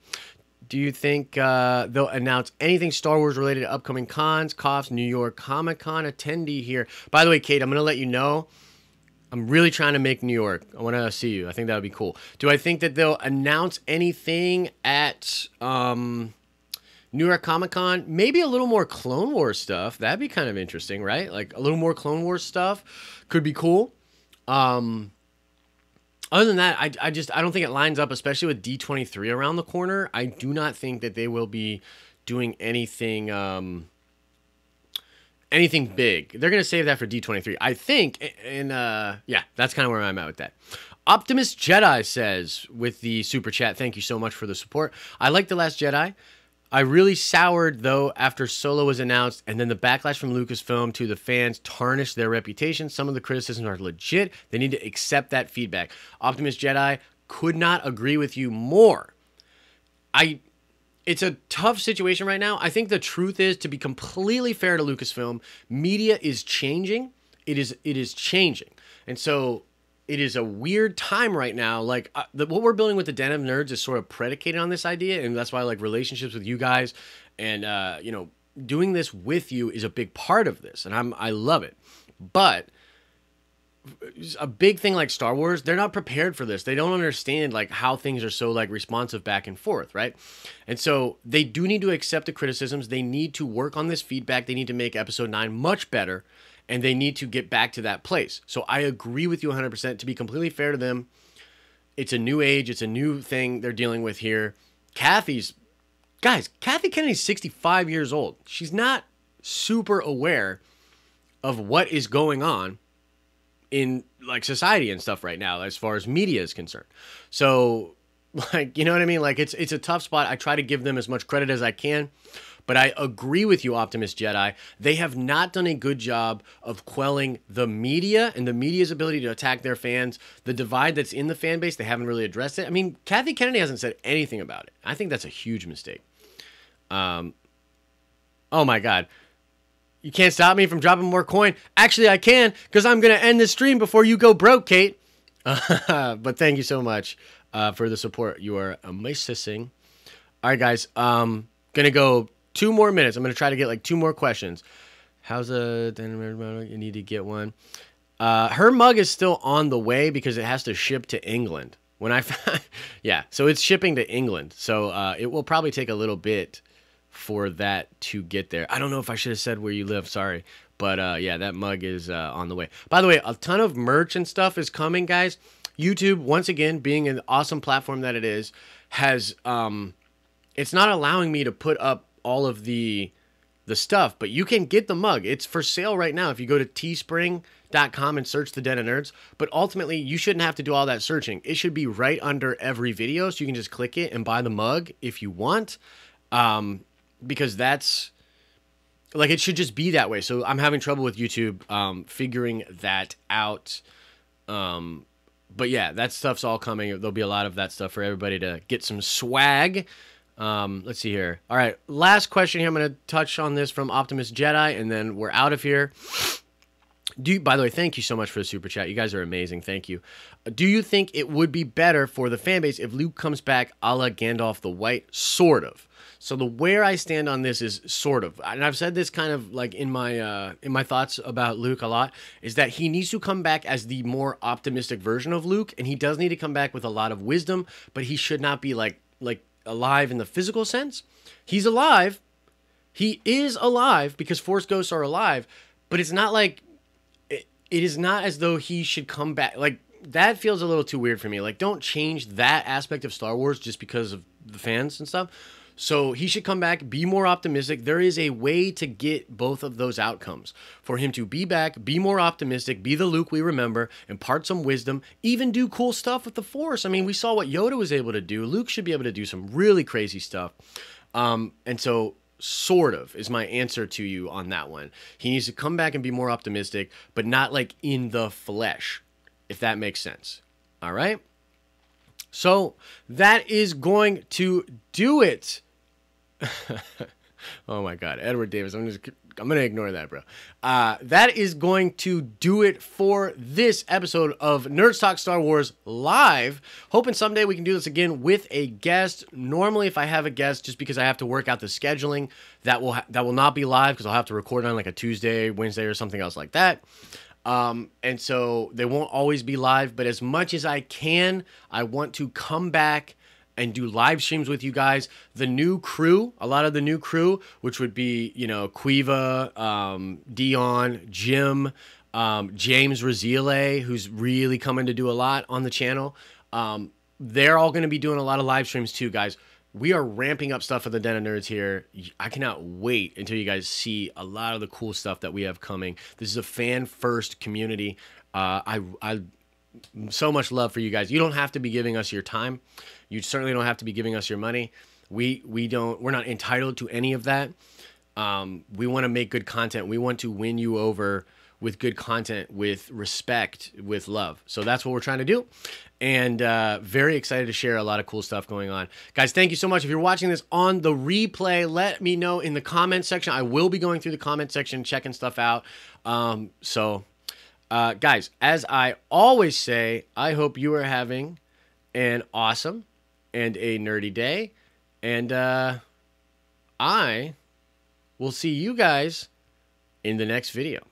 Do you think they'll announce anything Star Wars related to upcoming cons? Coughs, New York Comic Con attendee here. By the way, Kate, I'm going to let you know, I'm really trying to make New York. I want to see you. I think that would be cool. Do I think that they'll announce anything at New York Comic Con? Maybe a little more Clone Wars stuff. That'd be kind of interesting, right? Like a little more Clone Wars stuff could be cool. Other than that, I don't think it lines up, especially with D23 around the corner. I do not think that they will be doing anything anything big. They're going to save that for D23, I think. And yeah, that's kind of where I'm at with that. Optimus Jedi says with the super chat, thank you so much for the support. I like The Last Jedi. I really soured, though, after Solo was announced, and then the backlash from Lucasfilm to the fans tarnished their reputation. Some of the criticisms are legit. They need to accept that feedback. Optimus Jedi, could not agree with you more. it's a tough situation right now. I think the truth is, to be completely fair to Lucasfilm, media is changing. It is changing. And so it is a weird time right now. Like what we're building with the Den of Nerds is sort of predicated on this idea. And that's why like relationships with you guys and, you know, doing this with you is a big part of this. And I love it. But a big thing like Star Wars, they're not prepared for this. They don't understand like how things are so like responsive back and forth, right? And so they do need to accept the criticisms. They need to work on this feedback. They need to make episode 9 much better, and they need to get back to that place. So I agree with you 100%. To be completely fair to them, it's a new age. It's a new thing they're dealing with here. Kathy Kennedy's 65 years old. She's not super aware of what is going on in like society and stuff right now as far as media is concerned. So like, you know what I mean? Like it's a tough spot. I try to give them as much credit as I can, but I agree with you, Optimus Jedi. They have not done a good job of quelling the media and the media's ability to attack their fans. The divide that's in the fan base, they haven't really addressed it. I mean, Kathy Kennedy hasn't said anything about it. I think that's a huge mistake. Oh my God. You can't stop me from dropping more coin. Actually, I can, because I'm going to end this stream before you go broke, Kate. But thank you so much for the support. You are amazing. All right, guys. Going to go 2 more minutes. I'm going to try to get like 2 more questions. How's you need to get one. Her mug is still on the way because it has to ship to England. When I yeah, so it's shipping to England. So it will probably take a little bit for that to get there. I don't know if I should have said where you live, sorry. But yeah, that mug is on the way. By the way, a ton of merch and stuff is coming, guys. YouTube, once again, being an awesome platform that it is, has it's not allowing me to put up all of the stuff, but you can get the mug. It's for sale right now if you go to teespring.com and search the Den of Nerds. But ultimately, you shouldn't have to do all that searching. It should be right under every video, so you can just click it and buy the mug if you want. Because that's like, it should just be that way. So I'm having trouble with YouTube figuring that out. But yeah, that stuff's all coming. There'll be a lot of that stuff for everybody to get some swag. Let's see here. All right, last question here. I'm going to touch on this from Optimus Jedi, and then we're out of here. By the way, thank you so much for the super chat. You guys are amazing. Thank you. Do you think it would be better for the fan base if Luke comes back a la Gandalf the White? Sort of. So the where I stand on this is sort of, and I've said this kind of like in my thoughts about Luke a lot, is that he needs to come back as the more optimistic version of Luke, and he does need to come back with a lot of wisdom, but he should not be like alive in the physical sense. He's alive. He is alive because Force ghosts are alive, but it's not like it is not as though he should come back. Like, that feels a little too weird for me. Like, don't change that aspect of Star Wars just because of the fans and stuff. So he should come back, be more optimistic. There is a way to get both of those outcomes. For him to be back, be more optimistic, be the Luke we remember, impart some wisdom, even do cool stuff with the Force. I mean, we saw what Yoda was able to do. Luke should be able to do some really crazy stuff. And so, sort of, is my answer to you on that one. He needs to come back and be more optimistic, but not like in the flesh, if that makes sense. All right? So, that is going to do it. Oh my God, Edward Davis. I'm gonna ignore that, bro. That is going to do it for this episode of Nerds Talk Star Wars Live. Hoping someday we can do this again with a guest. Normally, if I have a guest, just because I have to work out the scheduling, that will not be live because I'll have to record on like a Tuesday, Wednesday, or something else like that. And so they won't always be live, but as much as I can, I want to come back and do live streams with you guys. The new crew, a lot of the new crew, which would be, you know, Quiva, Dion, Jim, James Razile, who's really coming to do a lot on the channel. They're all going to be doing a lot of live streams too, guys. We are ramping up stuff for the Den of Nerds here. I cannot wait until you guys see a lot of the cool stuff that we have coming. This is a fan-first community. I so much love for you guys. You don't have to be giving us your time. You certainly don't have to be giving us your money. We're not entitled to any of that. We want to make good content. We want to win you over with good content, with respect, with love. So that's what we're trying to do. And very excited to share a lot of cool stuff going on. Guys, thank you so much. If you're watching this on the replay, let me know in the comment section. I will be going through the comment section, checking stuff out. Guys, as I always say, I hope you are having an awesome and a nerdy day. And I will see you guys in the next video.